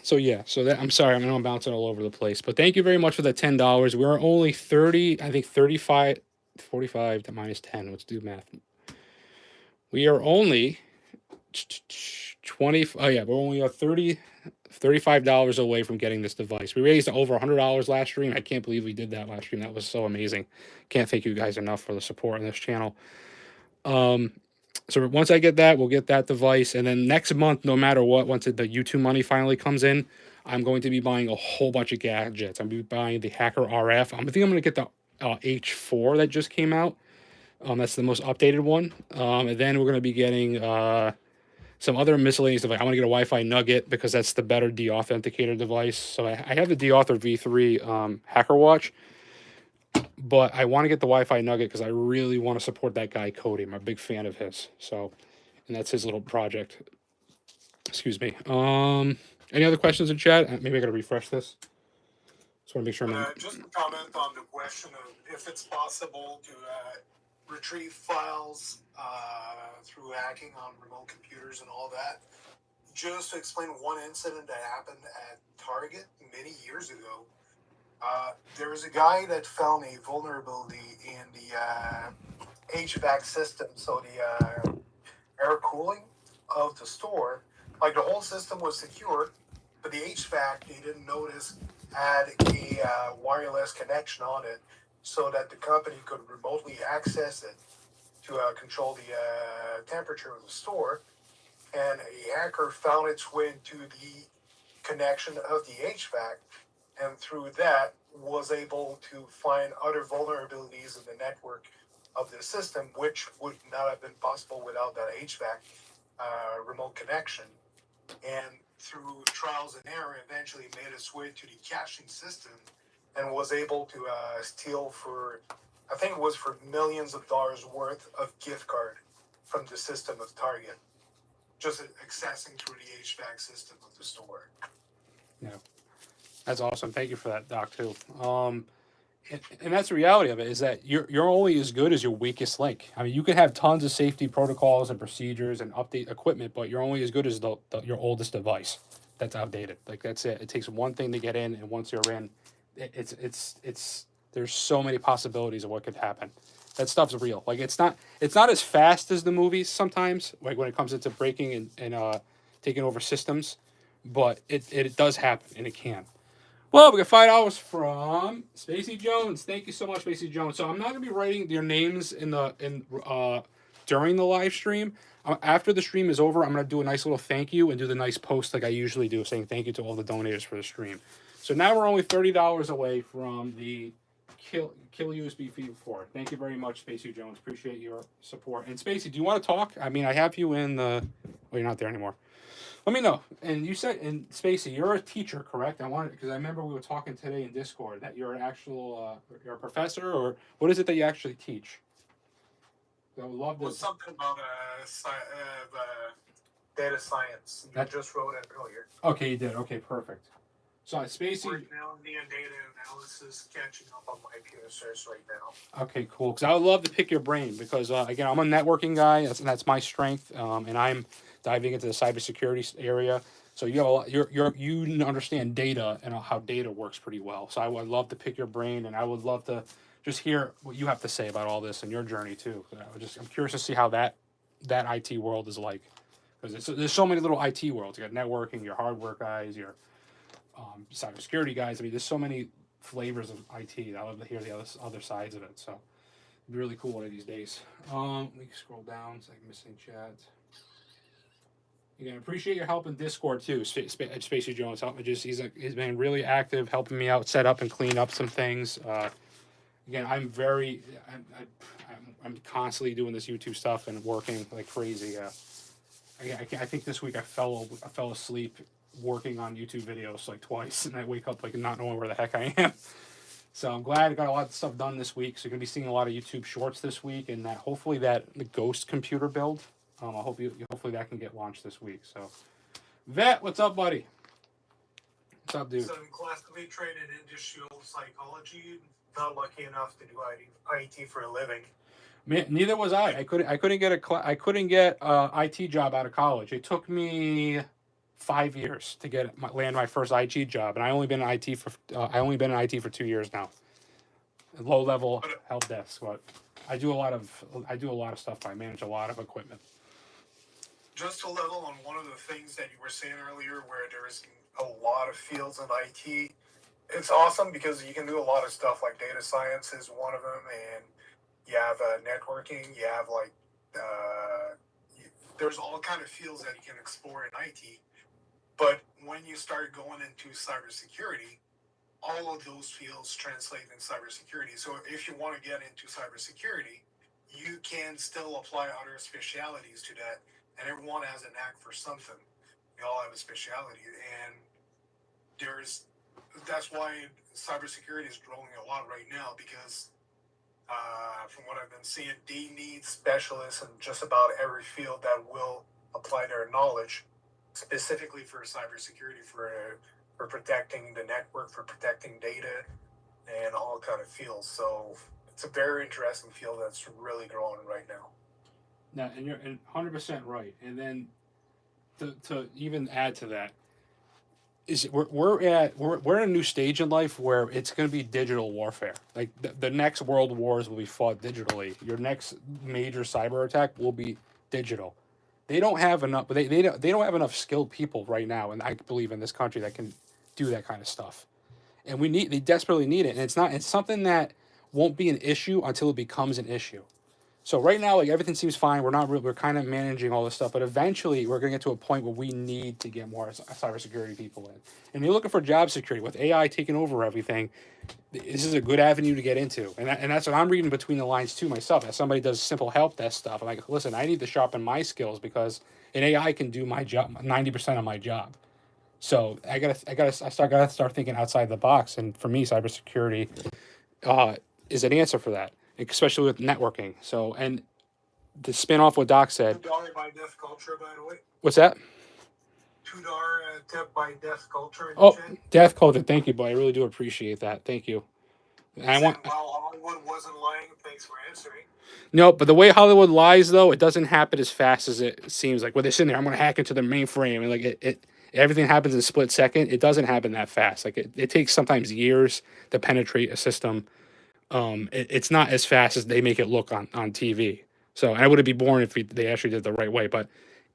So yeah, I'm sorry, I know I'm bouncing all over the place, but thank you very much for the $10. We're only 30, I think 35, 45 to minus 10. Let's do math. We are only 20. Oh yeah, we're only $35 away from getting this device. We raised over $100 last stream. I can't believe we did that last stream. That was so amazing. Can't thank you guys enough for the support on this channel. So once I get that, we'll get that device. And then next month, no matter what, once the YouTube money finally comes in, I'm going to be buying a whole bunch of gadgets. I'm going to be buying the Hacker RF. I think I'm going to get the H4 that just came out. That's the most updated one. And then we're going to be getting some other miscellaneous device. I want to get a Wi-Fi Nugget because that's the better de-authenticator device. So I have the de-author V3 Hacker Watch. But I want to get the Wi-Fi Nugget because I really want to support that guy, Cody. I'm a big fan of his. So, and that's his little project. Excuse me. Any other questions in chat? Maybe I got to refresh this. Just want to make sure I'm... Just to comment on the question of if it's possible to retrieve files through hacking on remote computers and all that. Just to explain one incident that happened at Target many years ago. There was a guy that found a vulnerability in the HVAC system, so the air cooling of the store. Like the whole system was secure, but the HVAC they didn't notice had a wireless connection on it, so that the company could remotely access it to control the temperature of the store. And a hacker found its way into the connection of the HVAC, and through that was able to find other vulnerabilities in the network of the system, which would not have been possible without that HVAC remote connection. And through trials and error, eventually made its way to the caching system and was able to steal for, I think it was for millions of dollars worth of gift card from the system of Target, just accessing through the HVAC system of the store. Yeah, that's awesome. Thank you for that, Doc. Too. And that's the reality of it, is that you're only as good as your weakest link. I mean, you could have tons of safety protocols and procedures and update equipment, but you're only as good as your oldest device that's outdated. Like that's it. It takes one thing to get in, and once you're in, it's there's so many possibilities of what could happen. That stuff's real. Like it's not as fast as the movies sometimes. Like when it comes into breaking and taking over systems, but it does happen, and it can. Well, we got $5 from Spacey Jones. Thank you so much, Spacey Jones. So I'm not gonna be writing your names during the live stream. After the stream is over, I'm gonna do a nice little thank you and do the nice post like I usually do, saying thank you to all the donators for the stream. So now we're only $30 away from the kill USB feed 4. Thank you very much, Spacey Jones. Appreciate your support. And Spacey, do you want to talk? I mean, I have you in the. Well, you're not there anymore. Let me know. And you said, and Spacey, you're a teacher, correct? I wanted, because I remember we were talking today in Discord that you're an actual, you're a professor, or what is it that you actually teach? I would love Well, this. something about data science. You just wrote it earlier. Okay, you did. Okay, perfect. So Spacey. Working on the data analysis, catching up on my PSS right now. Okay, cool. Because I would love to pick your brain because again, I'm a networking guy. That's my strength, and I'm diving into the cybersecurity area. So you have a lot. You understand data and how data works pretty well. So I would love to pick your brain, and I would love to just hear what you have to say about all this and your journey too. I'm curious to see how that IT world is like, because there's so many little IT worlds. You got networking, your hardware guys, your cybersecurity guys. I mean, there's so many flavors of IT. I love to hear the other sides of it. So it'd be really cool one of these days. Let me scroll down. It's like missing chat. Again, appreciate your help in Discord too, Spacey Jones. He's been really active, helping me out, set up and clean up some things. Again, I'm constantly doing this YouTube stuff and working like crazy. I think this week I fell asleep working on YouTube videos like twice, and I wake up like not knowing where the heck I am. So I'm glad I got a lot of stuff done this week. So you're gonna be seeing a lot of YouTube shorts this week, and that hopefully the ghost computer build. Hopefully that can get launched this week. So, Vet, what's up, buddy? What's up, dude? So I'm classically trained in industrial psychology. Not lucky enough to do IT for a living. Man, neither was I. I couldn't get a IT job out of college. It took me 5 years to land my first IT job, and I only been in IT for 2 years now. Low level help desk, but I do a lot of stuff. I manage a lot of equipment. Just to level on one of the things that you were saying earlier, where there's a lot of fields in IT, it's awesome because you can do a lot of stuff. Like data science is one of them, and you have networking. You have there's all kind of fields that you can explore in IT. But when you start going into cybersecurity, all of those fields translate in cybersecurity. So if you want to get into cybersecurity, you can still apply other specialities to that. And everyone has a knack for something. We all have a speciality. And that's why cybersecurity is growing a lot right now, because from what I've been seeing, they need specialists in just about every field that will apply their knowledge, specifically for cybersecurity, for protecting the network, for protecting data, and all kind of fields. So it's a very interesting field that's really growing right now. Yeah, and you're 100% right. And then to even add to that, is we're in a new stage in life where it's going to be digital warfare. Like the next world wars will be fought digitally. Your next major cyber attack will be digital. they don't have enough. They don't have enough skilled people right now, and I believe in this country that can do that kind of stuff. And they desperately need it. And it's something that won't be an issue until it becomes an issue. So right now, like everything seems fine. We're kind of managing all this stuff, but eventually we're going to get to a point where we need to get more cybersecurity people in. And you're looking for job security with AI taking over everything. This is a good avenue to get into, and that's what I'm reading between the lines too myself. As somebody does simple help desk stuff, I'm like, listen, I need to sharpen my skills because an AI can do my job, 90% of my job. So gotta start thinking outside the box. And for me, cybersecurity is an answer for that, especially with networking. So, and to spin off what Doc said, $2 by Deaf Culture, by the way. what's that? $2 tip by Deaf Culture. In the Oh, chat. Death Culture. Thank you, boy. I really do appreciate that. Thank you. And I want. Well, Hollywood wasn't lying. Thanks for answering. No, but the way Hollywood lies, though, it doesn't happen as fast as it seems. Like when they're sitting there, I'm going to hack into the mainframe, and like everything happens in a split second. It doesn't happen that fast. Like it takes sometimes years to penetrate a system. It's not as fast as they make it look on TV. So I wouldn't be born if they actually did it the right way, but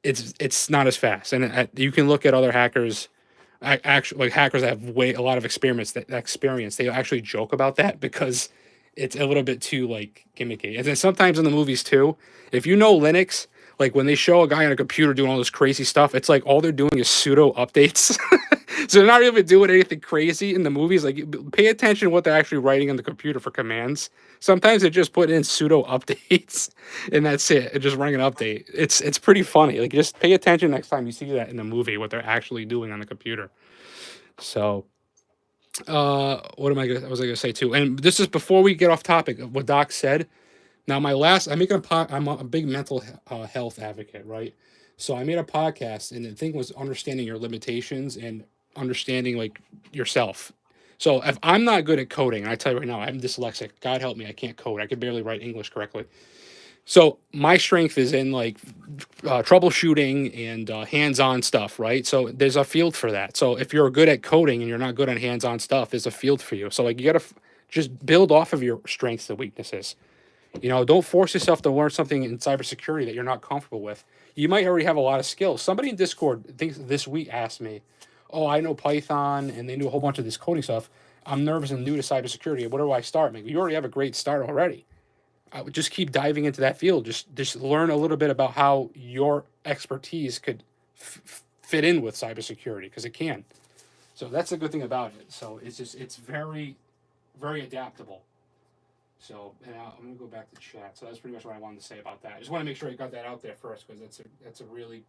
it's not as fast. And you can look at other hackers, actually like hackers that have a lot of experience. They actually joke about that because it's a little bit too like gimmicky. And then sometimes in the movies too, if you know Linux, like when they show a guy on a computer doing all this crazy stuff, it's like all they're doing is pseudo updates. So they're not really doing anything crazy in the movies. Like pay attention to what they're actually writing on the computer for commands. Sometimes they just put in pseudo updates and that's it. It's just running an update. It's pretty funny. Like just pay attention next time you see that in the movie, what they're actually doing on the computer. So what was I gonna say too? And this is before we get off topic of what Doc said. Now, I'm a big mental health advocate, right? So I made a podcast, and the thing was understanding your limitations and understanding like yourself. So if I'm not good at coding, and I tell you right now, I'm dyslexic. God help me, I can't code. I can barely write English correctly. So my strength is in like troubleshooting and hands-on stuff, right? So there's a field for that. So if you're good at coding and you're not good on hands-on stuff, there's a field for you. So like you gotta just build off of your strengths and weaknesses. Don't force yourself to learn something in cybersecurity that you're not comfortable with. You might already have a lot of skills. Somebody in Discord thinks this week asked me, "Oh, I know Python and they knew a whole bunch of this coding stuff. I'm nervous and new to cybersecurity. Where do I start?" Maybe you already have a great start already. I would just keep diving into that field. Just learn a little bit about how your expertise could fit in with cybersecurity because it can. So that's the good thing about it. So it's very, very adaptable. So, and I'm gonna go back to chat. So that's pretty much what I wanted to say about that. I just want to make sure I got that out there first because that's a really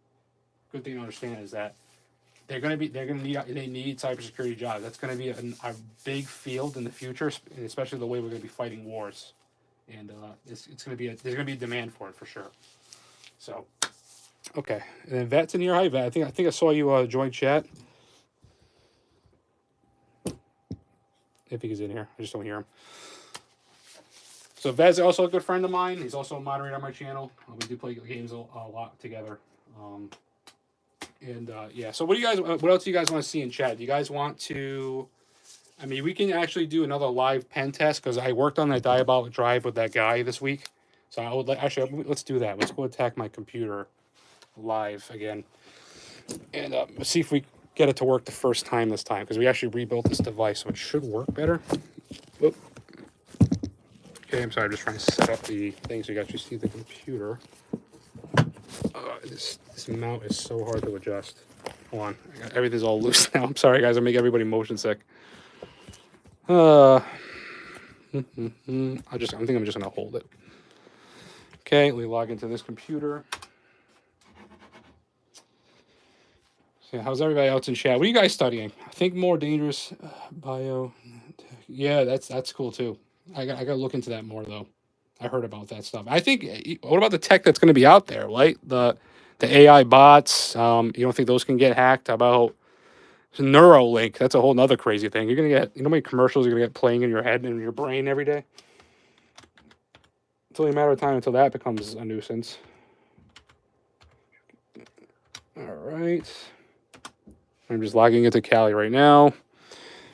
good thing to understand is that they need cybersecurity jobs. That's gonna be a big field in the future, and especially the way we're gonna be fighting wars, and it's gonna be there's gonna be a demand for it for sure. So, okay, and then Vet's in here. Hi, Vet. I think I saw you join chat. If he's in here, I just don't hear him. So Vez is also a good friend of mine. He's also a moderator on my channel. We do play games a lot together. Yeah. So what else do you guys want to see in chat? Do you guys want to? I mean, we can actually do another live pen test because I worked on that diabolic drive with that guy this week. So I would let's do that. Let's go attack my computer live again, and let's see if we get it to work the first time this time because we actually rebuilt this device, so it should work better. Whoop. Okay, I'm sorry, I'm just trying to set up the thing so you guys can see the computer. This mount is so hard to adjust. Hold on, everything's all loose now. I'm sorry, guys, I make everybody motion sick. I think I'm just gonna hold it. Okay, let me log into this computer. So how's everybody else in chat? What are you guys studying? I think more dangerous bio. Yeah, that's cool too. I got to look into that more though. I heard about that stuff. I think. What about the tech that's going to be out there? Right, the AI bots. You don't think those can get hacked? How about Neuralink? That's a whole nother crazy thing. You're gonna get. You know how many commercials you're gonna get playing in your head and in your brain every day? It's only a matter of time until that becomes a nuisance. All right. I'm just logging into Kali right now.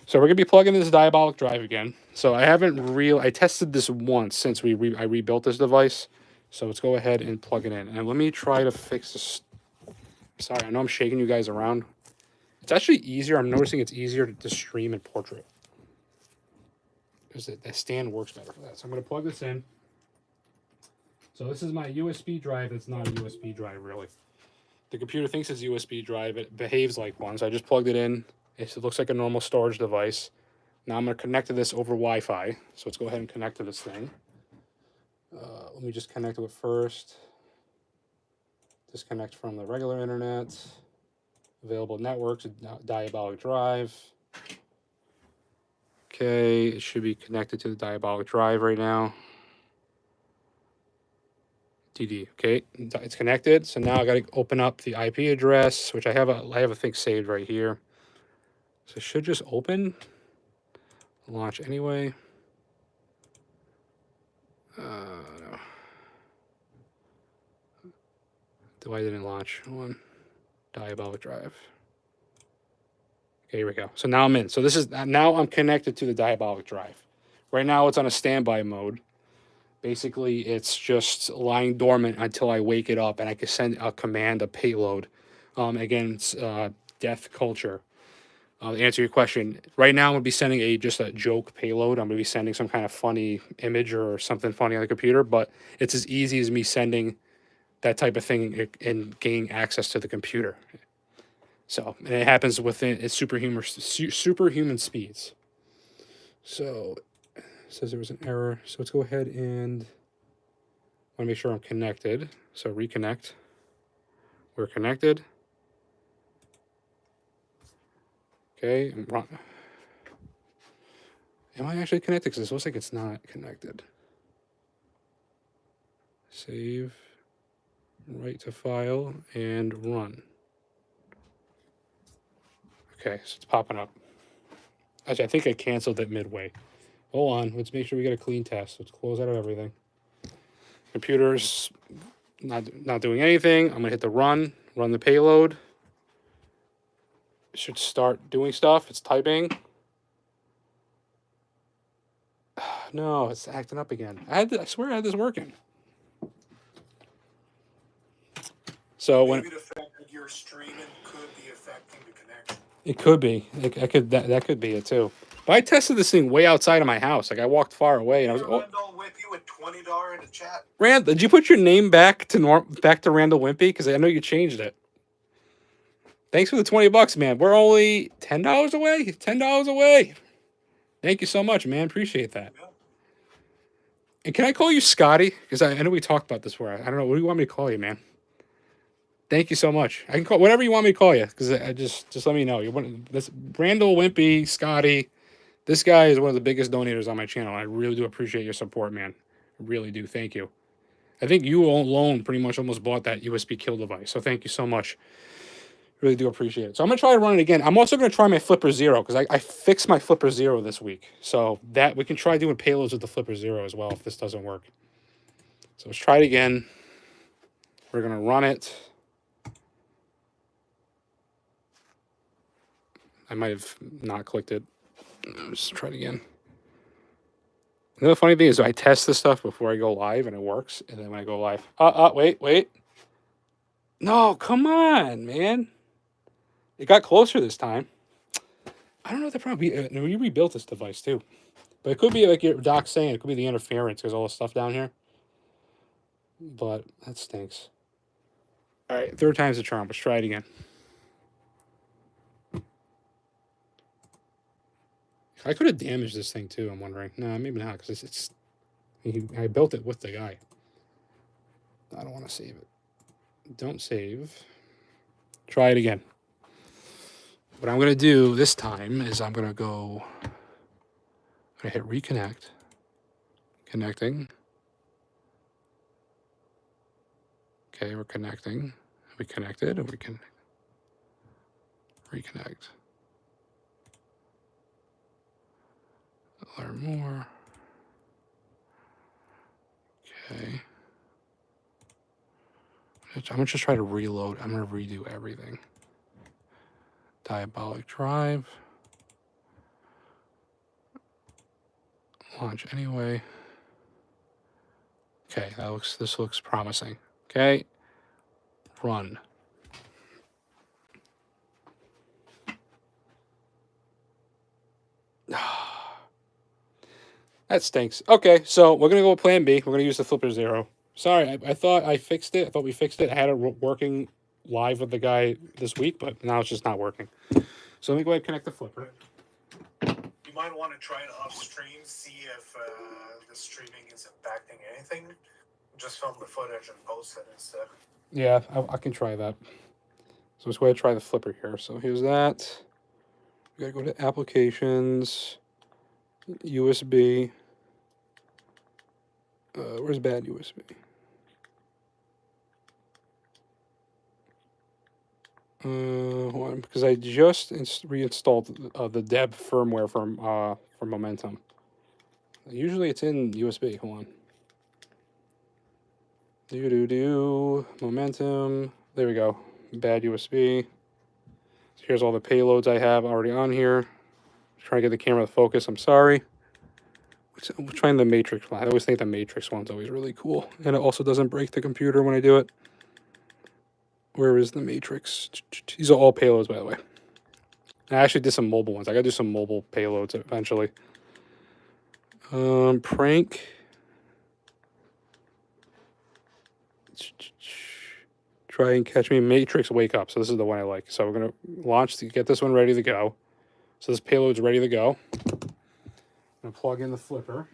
So we're gonna be plugging this diabolic drive again. So I tested this once since I rebuilt this device. So let's go ahead and plug it in. And let me try to fix this. Sorry, I know I'm shaking you guys around. It's actually easier. I'm noticing it's easier to stream in portrait. Because the stand works better for that. So I'm going to plug this in. So this is my USB drive. It's not a USB drive, really. The computer thinks it's a USB drive. It behaves like one. So I just plugged it in. It looks like a normal storage device. Now I'm going to connect to this over Wi-Fi. So let's go ahead and connect to this thing. Let me just connect to it first. Disconnect from the regular internet. Available networks, diabolic drive. Okay, it should be connected to the diabolic drive right now. DD, okay, it's connected. So now I got to open up the IP address, which I have a thing saved right here. So it should just open, launch anyway. No. Why didn't launch? One, diabolic drive. Okay, here we go. So now I'm in. So this is now I'm connected to the diabolic drive. Right now it's on a standby mode. Basically, it's just lying dormant until I wake it up and I can send a command, a payload against death culture. To answer your question, right now I'm going to be sending just a joke payload. I'm going to be sending some kind of funny image or something funny on the computer, but it's as easy as me sending that type of thing and gaining access to the computer. So, and it happens within its superhuman speeds. So, it says there was an error. So let's go ahead and I want to make sure I'm connected. So reconnect. We're connected. Okay. Am I actually connected? Because it looks like it's not connected. Save. Write to file and run. Okay, so it's popping up. Actually, I think I canceled it midway. Hold on. Let's make sure we get a clean test. Let's close out of everything. Computer's not doing anything. I'm going to hit the run the payload. It should start doing stuff. It's typing. No, it's acting up again. I swear I had this working. So maybe the fact that you're streaming could be affecting the connection. It could be. That could be it too. But I tested this thing way outside of my house. Like I walked far away, and I was. Randall Wimpy with $20 in the chat. Rand, did you put your name back to Randall Wimpy? Because I know you changed it. Thanks for the $20, man. We're only $10 away. $10 away. Thank you so much, man. Appreciate that. Yeah. And can I call you Scotty? Because I know we talked about this before. I don't know. What do you want me to call you, man? Thank you so much. I can call whatever you want me to call you. Because I just let me know. This Randall Wimpy, Scotty. This guy is one of the biggest donators on my channel. I really do appreciate your support, man. I really do. Thank you. I think you alone pretty much almost bought that USB kill device. So thank you so much. Really do appreciate it. So I'm going to try to run it again. I'm also going to try my Flipper Zero because I fixed my Flipper Zero this week. So that we can try doing payloads with the Flipper Zero as well if this doesn't work. So let's try it again. We're going to run it. I might have not clicked it. Let's try it again. The funny thing is I test this stuff before I go live and it works. And then when I go live, wait. No, come on, man. It got closer this time. I don't know what the problem. We rebuilt this device too. But it could be like your doc's saying, it could be the interference because all the stuff down here. But that stinks. All right, third time's the charm. Let's try it again. I could have damaged this thing too, I'm wondering. No, maybe not because I built it with the guy. I don't want to save it. Don't save. Try it again. What I'm going to do this time is I'm going to hit reconnect. Connecting. Okay, we're connecting. We connected and we can reconnect. Learn more. Okay. I'm going to just try to reload. I'm going to redo everything. Diabolic drive. Launch anyway. Okay, this looks promising. Okay, run. That stinks. Okay, so we're gonna go with Plan B. We're gonna use the Flipper Zero. Sorry, I thought I fixed it. I thought we fixed it. I had it working live with the guy this week, but now it's just not working. So let me go ahead and connect the Flipper. You might want to try it upstream, see if the streaming is impacting anything. Just film the footage and post it instead. Yeah, I can try that. So let's go ahead and try the Flipper here. So here's that. We gotta go to Applications, USB. Where's bad USB? Hold on, because I just reinstalled the Deb firmware from Momentum. Usually it's in USB. Hold on. Momentum. There we go. Bad USB. So here's all the payloads I have already on here. Trying to get the camera to focus. I'm sorry. I'm trying the Matrix one. I always think the Matrix one's always really cool, and it also doesn't break the computer when I do it. Where is the Matrix? These are all payloads, by the way. I actually did some mobile ones. I gotta do some mobile payloads eventually. Prank. Try and catch me. Matrix wake up. So this is the one I like. So we're gonna launch to get this one ready to go. So this payload's ready to go. I'm gonna plug in the Flipper.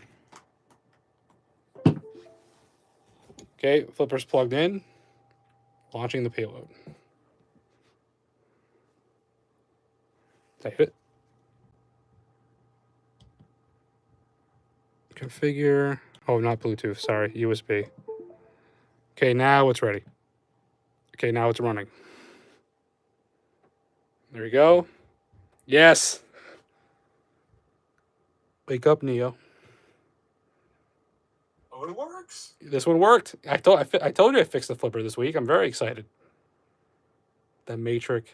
Okay, Flipper's plugged in. Launching the payload. Did I hit it? Configure. Oh, not Bluetooth. Sorry, USB. Okay, now it's ready. Okay, now it's running. There we go. Yes. Wake up, Neo. Oh, it works. This one worked. I told you I fixed the Flipper this week. I'm very excited. The Matrix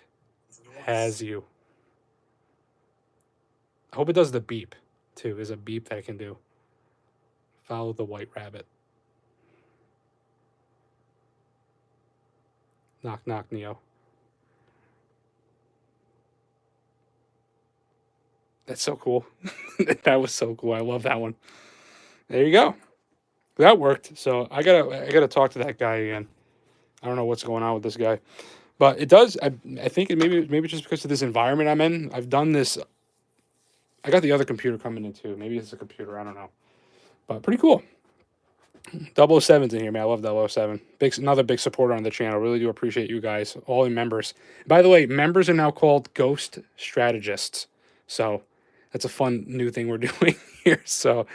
has you. I hope it does the beep, too. There's a beep that I can do. Follow the white rabbit. Knock, knock, Neo. That's so cool. That was so cool. I love that one. There you go. That worked. So I gotta talk to that guy again. I don't know what's going on with this guy, but it does. I think maybe just because of this environment I'm in. I've done this. I got the other computer coming in too. Maybe it's a computer. I don't know, but pretty cool. 007's in here, man. I love 007. Another big supporter on the channel. Really do appreciate you guys, all the members. By the way, members are now called Ghost Strategists. So that's a fun new thing we're doing here. So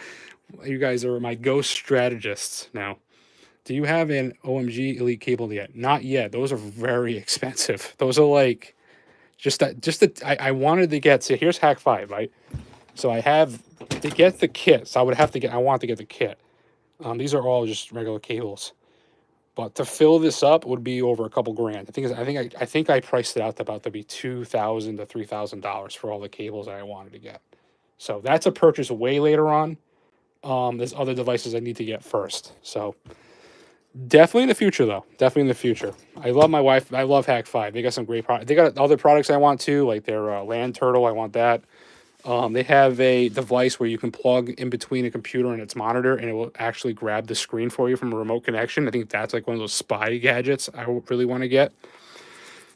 you guys are my Ghost Strategists now. Do you have an OMG Elite cable yet? Not yet. Those are very expensive. Those are like I wanted to get. So here's Hack 5, right? So I have to get the kit. So I want to get the kit. These are all just regular cables, but to fill this up would be over a couple grand. I think I priced it out to about to be $2,000 to $3,000 for all the cables that I wanted to get. So that's a purchase way later on. There's other devices I need to get first. So definitely in the future, though. Definitely in the future. I love my wife. I love Hack 5. They got some great products. They got other products I want too, like their Land Turtle. I want that. They have a device where you can plug in between a computer and its monitor, and it will actually grab the screen for you from a remote connection. I think that's like one of those spy gadgets I really want to get.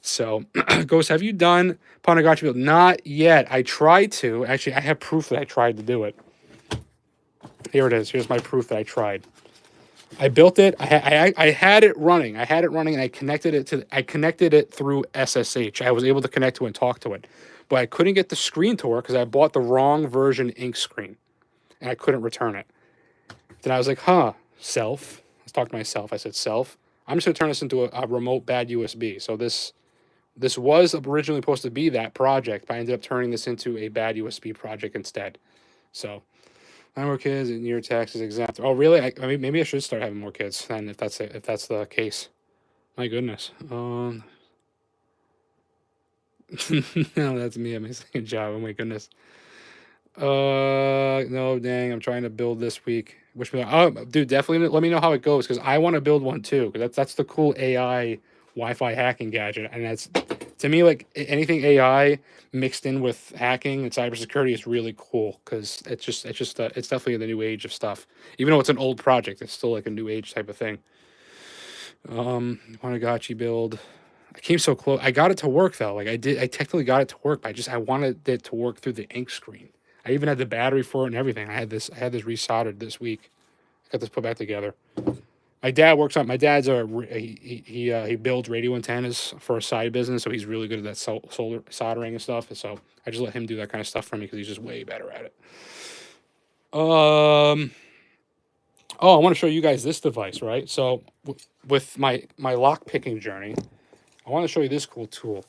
So, Ghost, have you done Ponagachi build? Not yet. I tried to. Actually, I have proof that I tried to do it. Here it is. Here's my proof that I tried. I built it. I had it running. And I connected it through SSH. I was able to connect to it and talk to it, but I couldn't get the screen to work because I bought the wrong version ink screen, and I couldn't return it. Then I was like, self. Let's talk to myself. I said, self. I'm just gonna turn this into a remote bad USB. So this was originally supposed to be that project, but I ended up turning this into a bad USB project instead. So. 9 more kids and your tax is exempt. Oh, really? I mean, maybe I should start having more kids then, if that's the case. My goodness. No, that's me. I'm missing a job. Oh my goodness. No, dang, I'm trying to build this week. Wish me, oh, dude, definitely let me know how it goes because I want to build one too. Because that's the cool AI Wi-Fi hacking gadget, and that's to me like anything AI mixed in with hacking and cybersecurity is really cool because it's definitely the new age of stuff. Even though it's an old project, it's still like a new age type of thing. Wanagachi build. I came so close. I got it to work though. Like I did. I technically got it to work, but I wanted it to work through the ink screen. I even had the battery for it and everything. I had this resoldered this week. I got this put back together. My dad works on. My dad's he builds radio antennas for a side business, so he's really good at that solar soldering and stuff. So I just let him do that kind of stuff for me because he's just way better at it. Oh, I want to show you guys this device, right? So with my lock picking journey, I want to show you this cool tool.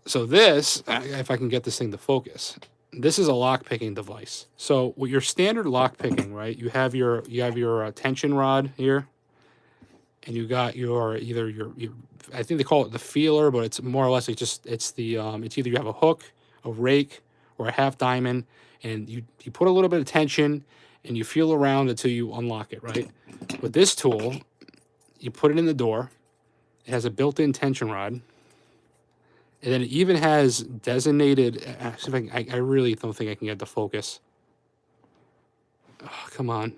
So this, if I can get this thing to focus, this is a lock picking device. So with your standard lock picking, right? You have your tension rod here, and you got your either your I think they call it the feeler, but it's more or less it's either you have a hook, a rake, or a half diamond, and you put a little bit of tension and you feel around until you unlock it, right? With this tool, you put it in the door. It has a built-in tension rod. And then it even has designated. See if I really don't think I can get the focus. Oh, come on.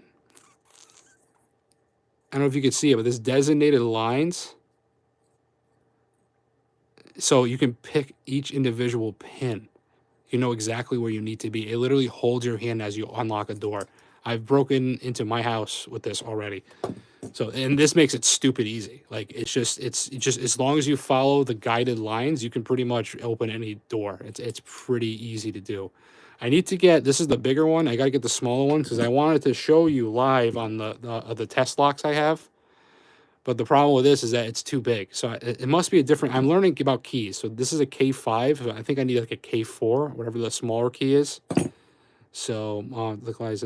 I don't know if you can see it, but there's designated lines. So you can pick each individual pin. You know exactly where you need to be. It literally holds your hand as you unlock a door. I've broken into my house with this already. So, and this makes it stupid easy. Like it's just as long as you follow the guided lines, you can pretty much open any door. It's pretty easy to do. I need to get this is the bigger one. I got to get the smaller one because I wanted to show you live on the test locks I have. But the problem with this is that it's too big. So it must be a different. I'm learning about keys. So this is a K5. So I think I need like a K4, whatever the smaller key is. So, localize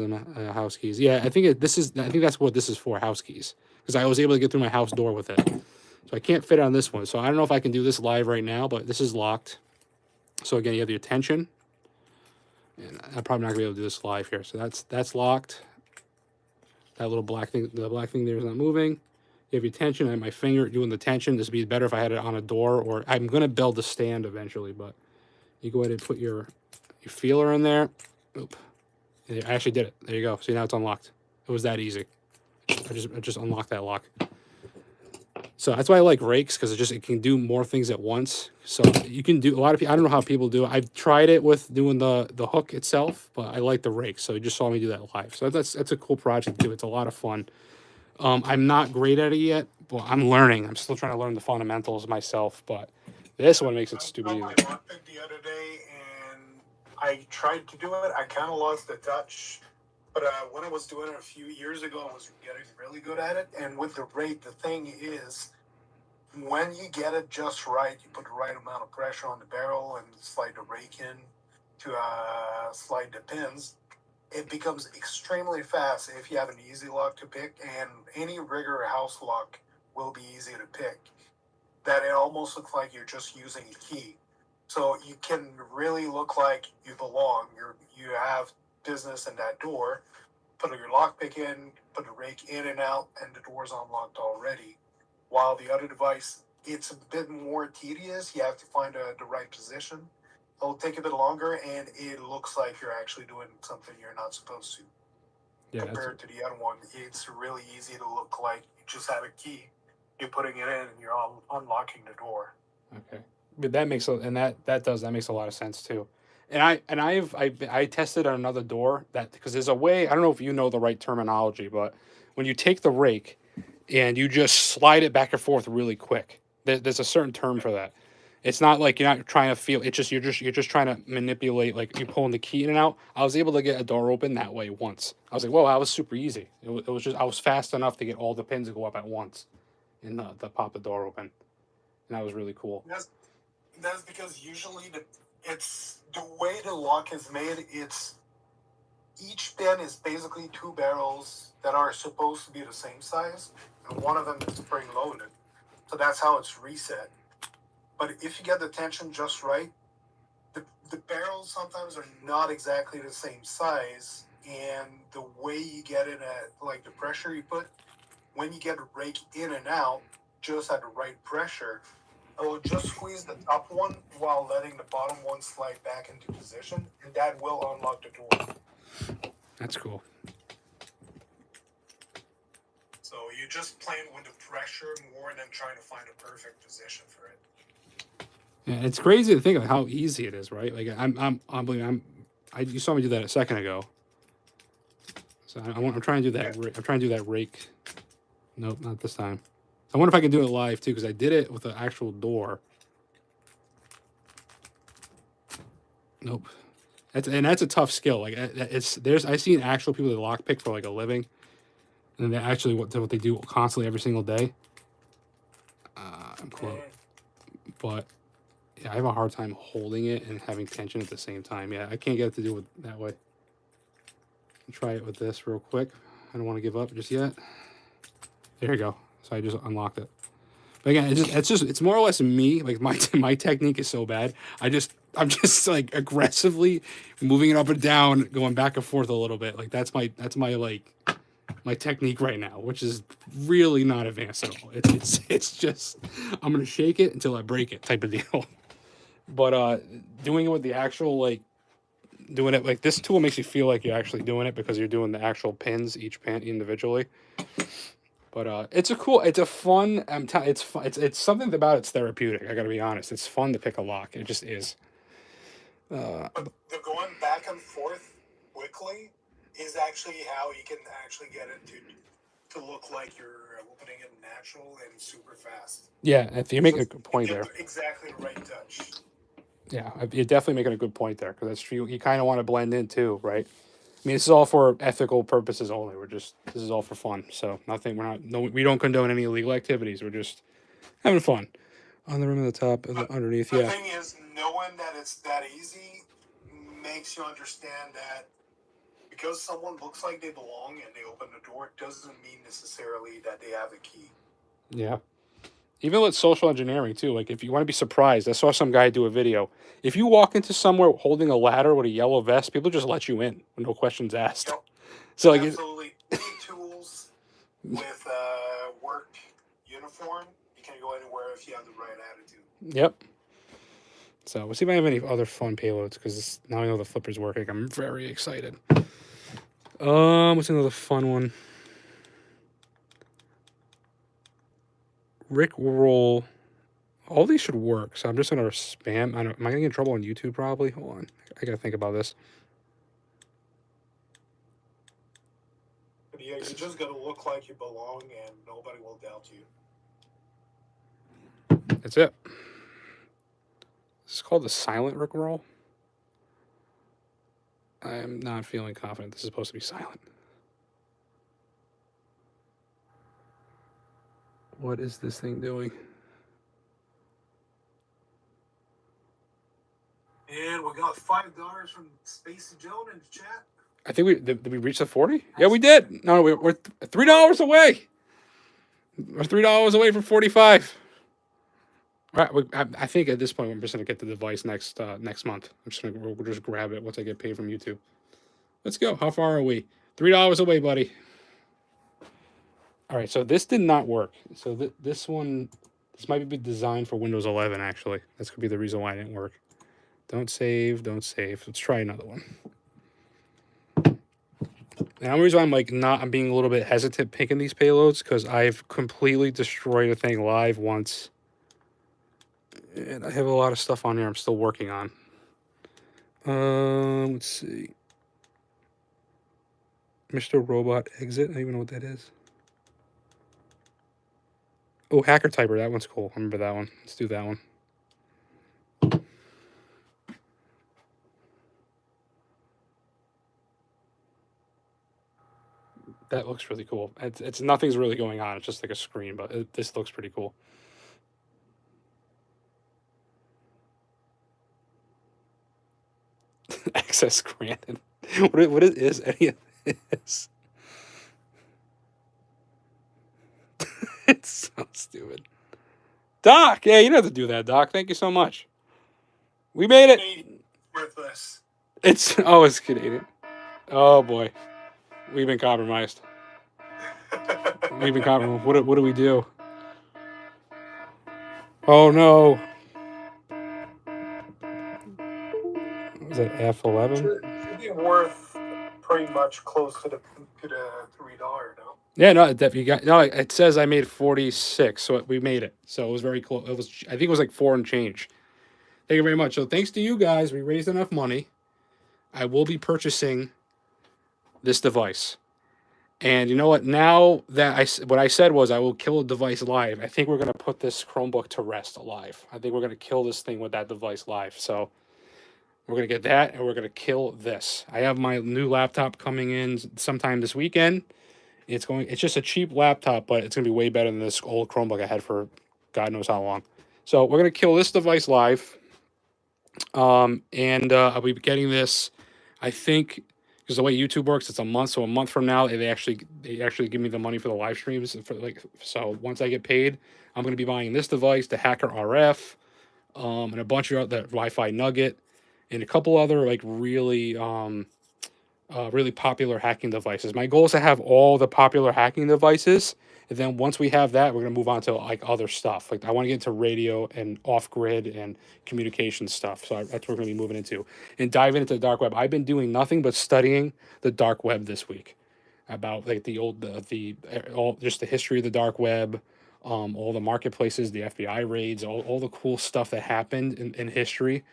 house keys. Yeah, I think I think that's what this is for, house keys. Because I was able to get through my house door with it. So I can't fit on this one. So I don't know if I can do this live right now, but this is locked. So again, you have your tension. And I'm probably not gonna be able to do this live here. So that's locked. That little black thing, the black thing there is not moving. You have your tension. I have my finger doing the tension. This would be better if I had it on a door, or I'm gonna build a stand eventually, but you go ahead and put your feeler in there. Oop. I actually did it. There you go. See, now it's unlocked. It was that easy. I just unlocked that lock. So that's why I like rakes because it can do more things at once. So you can do a lot of people. I don't know how people do it. I've tried it with doing the hook itself, but I like the rake. So you just saw me do that live. So that's a cool project to do. It's a lot of fun. I'm not great at it yet, but I'm learning. I'm still trying to learn the fundamentals myself. But this one makes it stupid easy. I locked it the other day, and I tried to do it. I kind of lost the touch. But when I was doing it a few years ago, I was getting really good at it. And with the rake, the thing is, when you get it just right, you put the right amount of pressure on the barrel and slide the rake in to slide the pins, it becomes extremely fast if you have an easy lock to pick, and any rigger house lock will be easy to pick. That it almost looks like you're just using a key. So you can really look like you belong. You have business in that door. Put your lockpick in, put the rake in and out, and the door's unlocked already. While the other device, it's a bit more tedious. You have to find the right position. It'll take a bit longer, and it looks like you're actually doing something you're not supposed to. Yeah, compared to the other one, it's really easy to look like you just have a key. You're putting it in, and you're unlocking the door. Okay, but that makes that makes a lot of sense too. And I tested on another door that because there's a way. I don't know if you know the right terminology, but when you take the rake and you just slide it back and forth really quick, there's a certain term for that. It's not like you're not trying to feel. It's just you're just trying to manipulate. Like you're pulling the key in and out. I was able to get a door open that way once. I was like, whoa, that was super easy. It was just I was fast enough to get all the pins to go up at once, and the pop the door open, and that was really cool. That's because usually it's the way the lock is made. It's each pin is basically two barrels that are supposed to be the same size, and one of them is spring loaded. So that's how it's reset. But if you get the tension just right, the barrels sometimes are not exactly the same size, and the way you get it at, like, the pressure you put, when you get a rake in and out, just at the right pressure, it will just squeeze the top one while letting the bottom one slide back into position, and that will unlock the door. That's cool. So you're just playing with the pressure more than trying to find a perfect position for it. Yeah, it's crazy to think of how easy it is, right? Like you saw me do that a second ago. So I'm trying to do that. I'm trying to do that rake. Nope, not this time. I wonder if I can do it live too, because I did it with an actual door. Nope. That's a tough skill. Like I've seen actual people that lockpick for like a living, and they actually what they do constantly every single day. I'm close, but yeah, I have a hard time holding it and having tension at the same time. Yeah, I can't get it to do it that way. I'll try it with this real quick. I don't want to give up just yet. There you go. So I just unlocked it. But again, it's more or less me. Like my technique is so bad. I'm just like aggressively moving it up and down, going back and forth a little bit. Like that's my like my technique right now, which is really not advanced at all. It's just I'm gonna shake it until I break it type of deal. But doing it with the actual like doing it like this tool makes you feel like you're actually doing it because you're doing the actual pins, each pin individually. But it's a fun. It's fun. It's something about it's therapeutic. I gotta be honest. It's fun to pick a lock. It just is. But the going back and forth quickly is actually how you can actually get it to look like you're opening it natural and super fast. Yeah, if you make a good point there. Exactly the right touch. Yeah, you're definitely making a good point there because that's true. You kind of want to blend in too, right? I mean, this is all for ethical purposes only. This is all for fun. So we don't condone any illegal activities. We're just having fun. On the rim of the top, underneath, the yeah. thing is, knowing that it's that easy makes you understand that because someone looks like they belong and they open the door doesn't mean necessarily that they have a key. Yeah. Even with social engineering too, like if you want to be surprised, I saw some guy do a video. If you walk into somewhere holding a ladder with a yellow vest, people just let you in with no questions asked. Yep. So like absolutely, any tools with work uniform, you can go anywhere if you have the right attitude. Yep. So we'll see if I have any other fun payloads because now I know the flipper's working. I'm very excited. What's another fun one? Rick roll. All these should work, so I'm just gonna spam. Am I gonna get in trouble on YouTube? Probably. Hold on, I gotta think about this. But yeah, you just gotta look like you belong, and nobody will doubt you. That's it. This is called the silent Rick roll. I am not feeling confident this is supposed to be silent. What is this thing doing? And we got $5 from Spacey Joan in the chat. I think did we reach the 40? Yeah, we did. No, we're $3 away. We're $3 away from 45. All right, I think at this point we're just gonna get the device next month. We'll just grab it once I get paid from YouTube. Let's go. How far are we? $3 away, buddy. All right, so this did not work. So this might be designed for Windows 11. Actually, this could be the reason why it didn't work. Don't save. Don't save. Let's try another one. And the reason I'm being a little bit hesitant picking these payloads because I've completely destroyed a thing live once. And I have a lot of stuff on here I'm still working on. Let's see. Mr. Robot Exit. I don't even know what that is. Oh, Hacker Typer. That one's cool. I remember that one. Let's do that one. That looks really cool. It's nothing's really going on. It's just like a screen, but this looks pretty cool. Access granted. What is any of this? It's so stupid. Doc, yeah, you don't have to do that, Doc. Thank you so much. We made it. worthless. It's Canadian. Oh boy, we've been compromised. We've been compromised. What do we do? Oh no. Was it F11? Should be worth pretty much close to the $3. No. Yeah, no, you got no. It says I made 46, so we made it. So it was very close. It was, I think, it was like 4 and change. Thank you very much. So thanks to you guys, we raised enough money. I will be purchasing this device. And you know what? Now that what I said was I will kill a device live. I think we're gonna put this Chromebook to rest live. I think we're gonna kill this thing with that device live. So we're gonna get that, and we're gonna kill this. I have my new laptop coming in sometime this weekend. It's just a cheap laptop, but it's gonna be way better than this old Chromebook I had for God knows how long. So we're gonna kill this device live. And I'll be getting this, I think, because the way YouTube works, it's a month. So a month from now, they actually give me the money for the live streams. So once I get paid, I'm going to be buying this device, the Hacker RF, and a bunch of that Wi-Fi Nugget, and a couple other like really popular hacking devices. My goal is to have all the popular hacking devices, and then once we have that, we're gonna move on to like other stuff. Like I want to get into radio and off grid and communication stuff. So that's what we're gonna be moving into and diving into the dark web. I've been doing nothing but studying the dark web this week, about like all just the history of the dark web, all the marketplaces, the FBI raids, all the cool stuff that happened in history.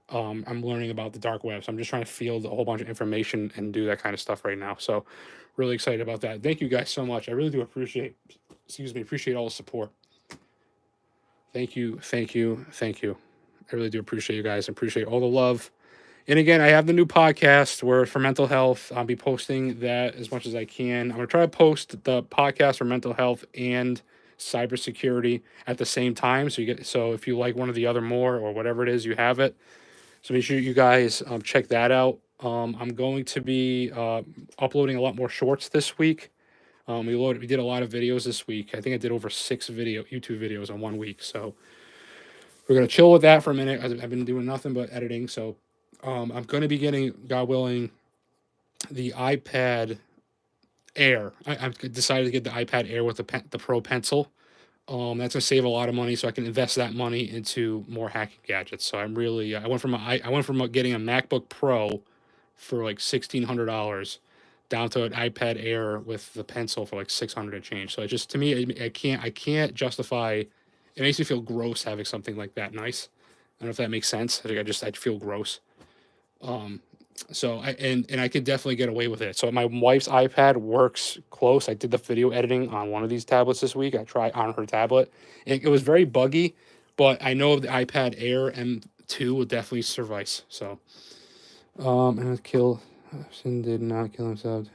I'm learning about the dark web, so I'm just trying to field a whole bunch of information and do that kind of stuff right now. So, really excited about that. Thank you guys so much. I really do appreciate all the support. Thank you, thank you, thank you. I really do appreciate you guys. Appreciate all the love. And again, I have the new podcast where for mental health, I'll be posting that as much as I can. I'm gonna try to post the podcast for mental health and cybersecurity at the same time. So if you like one or the other more or whatever it is, you have it. So make sure you guys check that out. I'm going to be uploading a lot more shorts this week. We did a lot of videos this week. I think I did over 6 YouTube videos in 1 week. So we're gonna chill with that for a minute. I've been doing nothing but editing. So I'm going to be getting, God willing, the iPad Air. I've decided to get the iPad Air with the Pro Pencil. That's gonna save a lot of money, so I can invest that money into more hacking gadgets. So I'm really, I went from getting a MacBook Pro for like $1,600 down to an iPad Air with the pencil for like 600 and change. So it just, to me, I can't justify. It makes me feel gross having something like that nice. I don't know if that makes sense. I feel gross. So I could definitely get away with it. So my wife's iPad works close. I did the video editing on one of these tablets this week. I tried on her tablet. It was very buggy, but I know the iPad Air M2 will definitely suffice. So, and did not kill himself.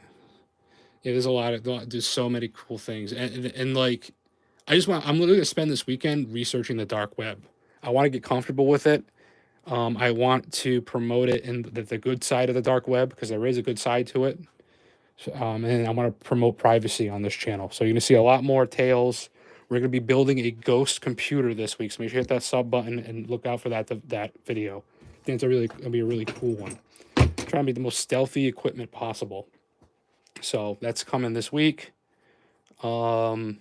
Yeah, there's so many cool things, and like, I'm literally gonna spend this weekend researching the dark web. I want to get comfortable with it. I want to promote it in the good side of the dark web because there is a good side to it. So, and I want to promote privacy on this channel. So you're going to see a lot more tales. We're going to be building a ghost computer this week. So make sure you hit that sub button and look out for that video. I think it'll be a really cool one. Trying to be the most stealthy equipment possible. So that's coming this week. I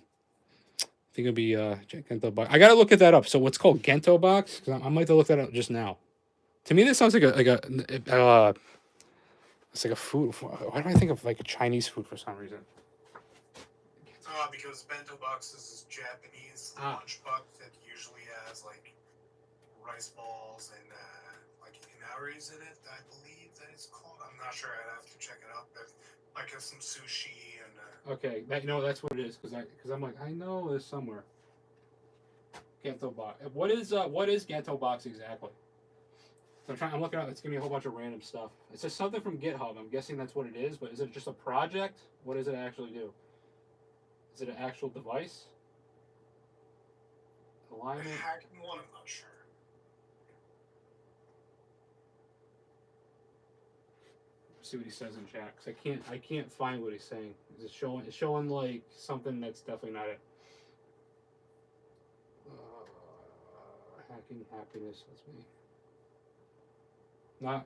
think it'll be Gento box. I gotta look at that up. So what's called Gento box? Because I might have to look that up just now. To me, this sounds like it's like a food. Why do I think of like a Chinese food for some reason? Because bento boxes is Japanese lunchbox that usually has like rice balls and like inaris in it. I believe that it's called. I'm not sure. I'd have to check it out. But like some sushi and. Okay, that's what it is. Because I'm like, I know this somewhere. Gento box. What is Gento box exactly? So I'm looking at. It's giving me a whole bunch of random stuff. It says something from GitHub. I'm guessing that's what it is. But is it just a project? What does it actually do? Is it an actual device? Alignment? Hacking one, I'm not sure. Let's see what he says in chat. Cause I can't find what he's saying. It's showing like something that's definitely not it. Hacking happiness. That's me. Not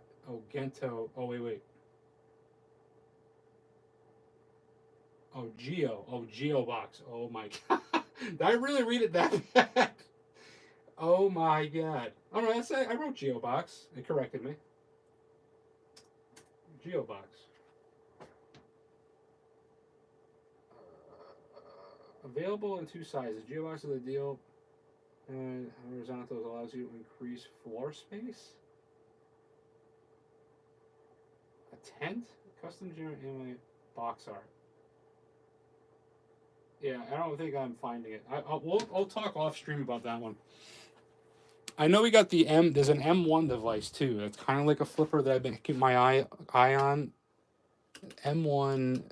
Gento. Oh wait. Oh Geo. Oh Geobox. Oh my god. Did I really read it that bad? Oh my god. Oh no, I wrote Geobox. It corrected me. Geobox. Available in two sizes. Geobox is the deal. And horizontal allows you to increase floor space. A tent? Custom generated box art. Yeah, I don't think I'm finding it. We'll talk off stream about that one. I know we got the M. There's an M1 device too. It's kind of like a flipper that I've been keeping my eye on. M1,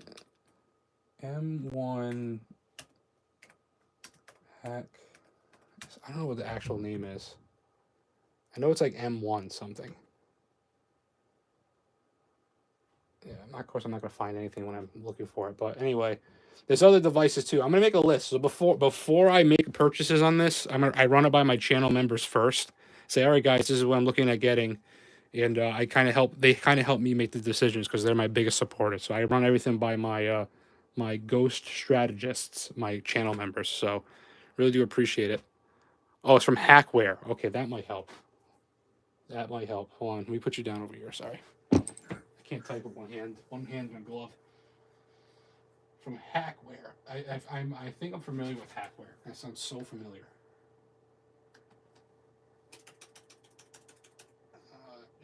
M1 hack. I don't know what the actual name is. I know it's like M1 something. Yeah, of course I'm not gonna find anything when I'm looking for it. But anyway, there's other devices too. I'm gonna make a list. So before I make purchases on this, I run it by my channel members first. Say, all right, guys, this is what I'm looking at getting, and I kind of help. They kind of help me make the decisions because they're my biggest supporters. So I run everything by my ghost strategists, my channel members. So really do appreciate it. Oh, it's from Hackware. Okay, that might help. That might help. Hold on, let me put you down over here. Sorry, I can't type with one hand. One hand in a glove. From Hackware. I think I'm familiar with Hackware. That sounds so familiar.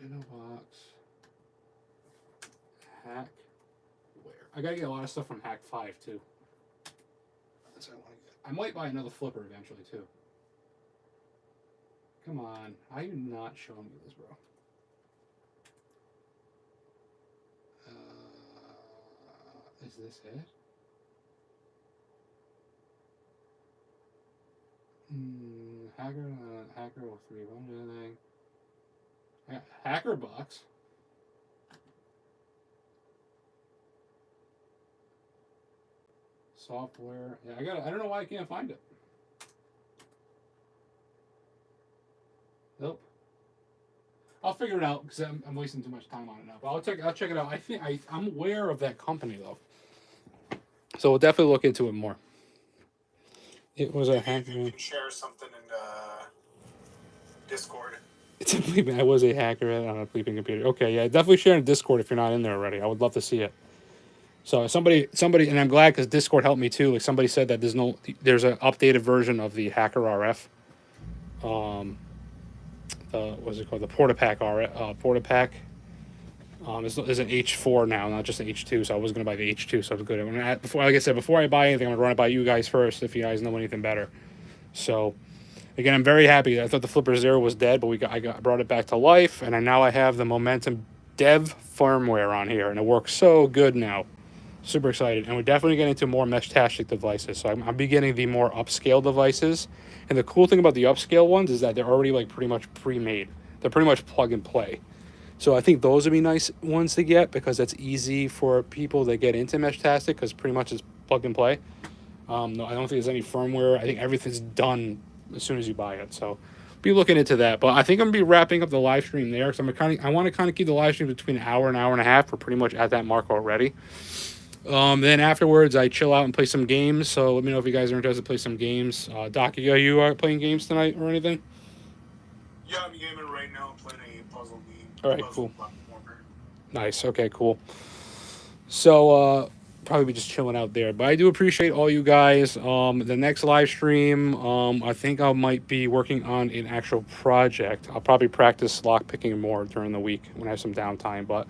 Innobox. Hackware. I gotta get a lot of stuff from Hack 5 too. That's what I want to get. I might buy another flipper eventually too. Come on. How are you not showing me this, bro? Is this it? Hacker 03, anything. Hacker box. Software. Yeah, I don't know why I can't find it. Nope. I'll figure it out because I'm wasting too much time on it now. But I'll check it out. I'm aware of that company though, so we'll definitely look into it more. It was a hacker. You can share something in Discord. It's a bleeping. I was a hacker on a bleeping computer. Okay, yeah, definitely share in Discord if you're not in there already. I would love to see it. So somebody, and I'm glad because Discord helped me too. Like somebody said that there's an updated version of the Hacker RF. What's it called? The PortaPack RF. PortaPack. There's an H4 now, not just an H2. So I was gonna buy the H2. So it's good. Like I said, before I buy anything, I'm gonna run it by you guys first if you guys know anything better. So again, I'm very happy. I thought the Flipper Zero was dead, but I brought it back to life, and now I have the Momentum Dev firmware on here, and it works so good now. Super excited, and we're definitely getting into more mesh-tastic devices. So I'm getting the more upscale devices, and the cool thing about the upscale ones is that they're already like pretty much pre-made. They're pretty much plug and play. So I think those would be nice ones to get because that's easy for people that get into mesh-tastic because pretty much it's plug and play. No, I don't think there's any firmware. I think everything's done as soon as you buy it. So be looking into that. But I think I'm gonna be wrapping up the live stream there because I want to kind of keep the live stream between an hour and a half. We're pretty much at that mark already. Then afterwards, I chill out and play some games. So let me know if you guys are interested to play some games. Doc, are you playing games tonight or anything? Yeah, I'm gaming right now. I'm playing a puzzle game. All right, cool. Platformer. Nice. Okay, cool. So probably be just chilling out there. But I do appreciate all you guys. The next live stream, I think I might be working on an actual project. I'll probably practice lock picking more during the week when I have some downtime. But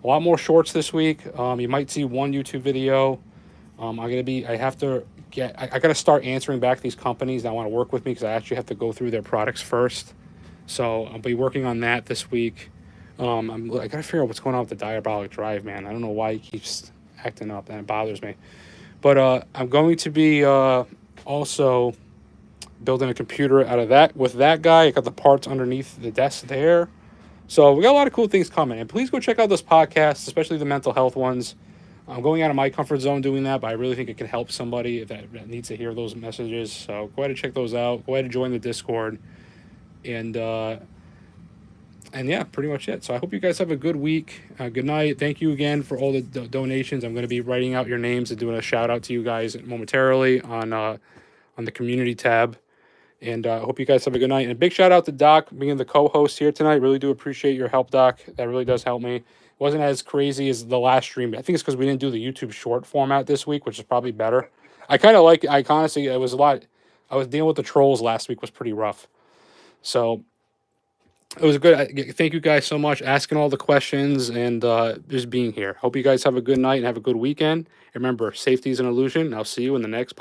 a lot more shorts this week. You might see one YouTube video. I gotta start answering back these companies that want to work with me because I actually have to go through their products first. So I'll be working on that this week. I gotta figure out what's going on with the Diabolic Drive, man. I don't know why he keeps acting up, and it bothers me. But I'm going to be also building a computer out of that with that guy. I got the parts underneath the desk there. So we got a lot of cool things coming. And please go check out those podcasts, especially the mental health ones. I'm going out of my comfort zone doing that, but I really think it can help somebody that needs to hear those messages. So go ahead and check those out. Go ahead and join the Discord. And And yeah, pretty much it. So I hope you guys have a good week. Good night. Thank you again for all the donations. I'm going to be writing out your names and doing a shout out to you guys momentarily on the community tab. And I hope you guys have a good night. And a big shout out to Doc being the co-host here tonight. Really do appreciate your help, Doc. That really does help me. It wasn't as crazy as the last stream. I think it's because we didn't do the YouTube short format this week, which is probably better. I kind of like. I honestly, it was a lot. I was dealing with the trolls last week. Was pretty rough. So it was good. Thank you guys so much asking all the questions and just being here. Hope you guys have a good night and have a good weekend. Remember, safety is an illusion. I'll see you in the next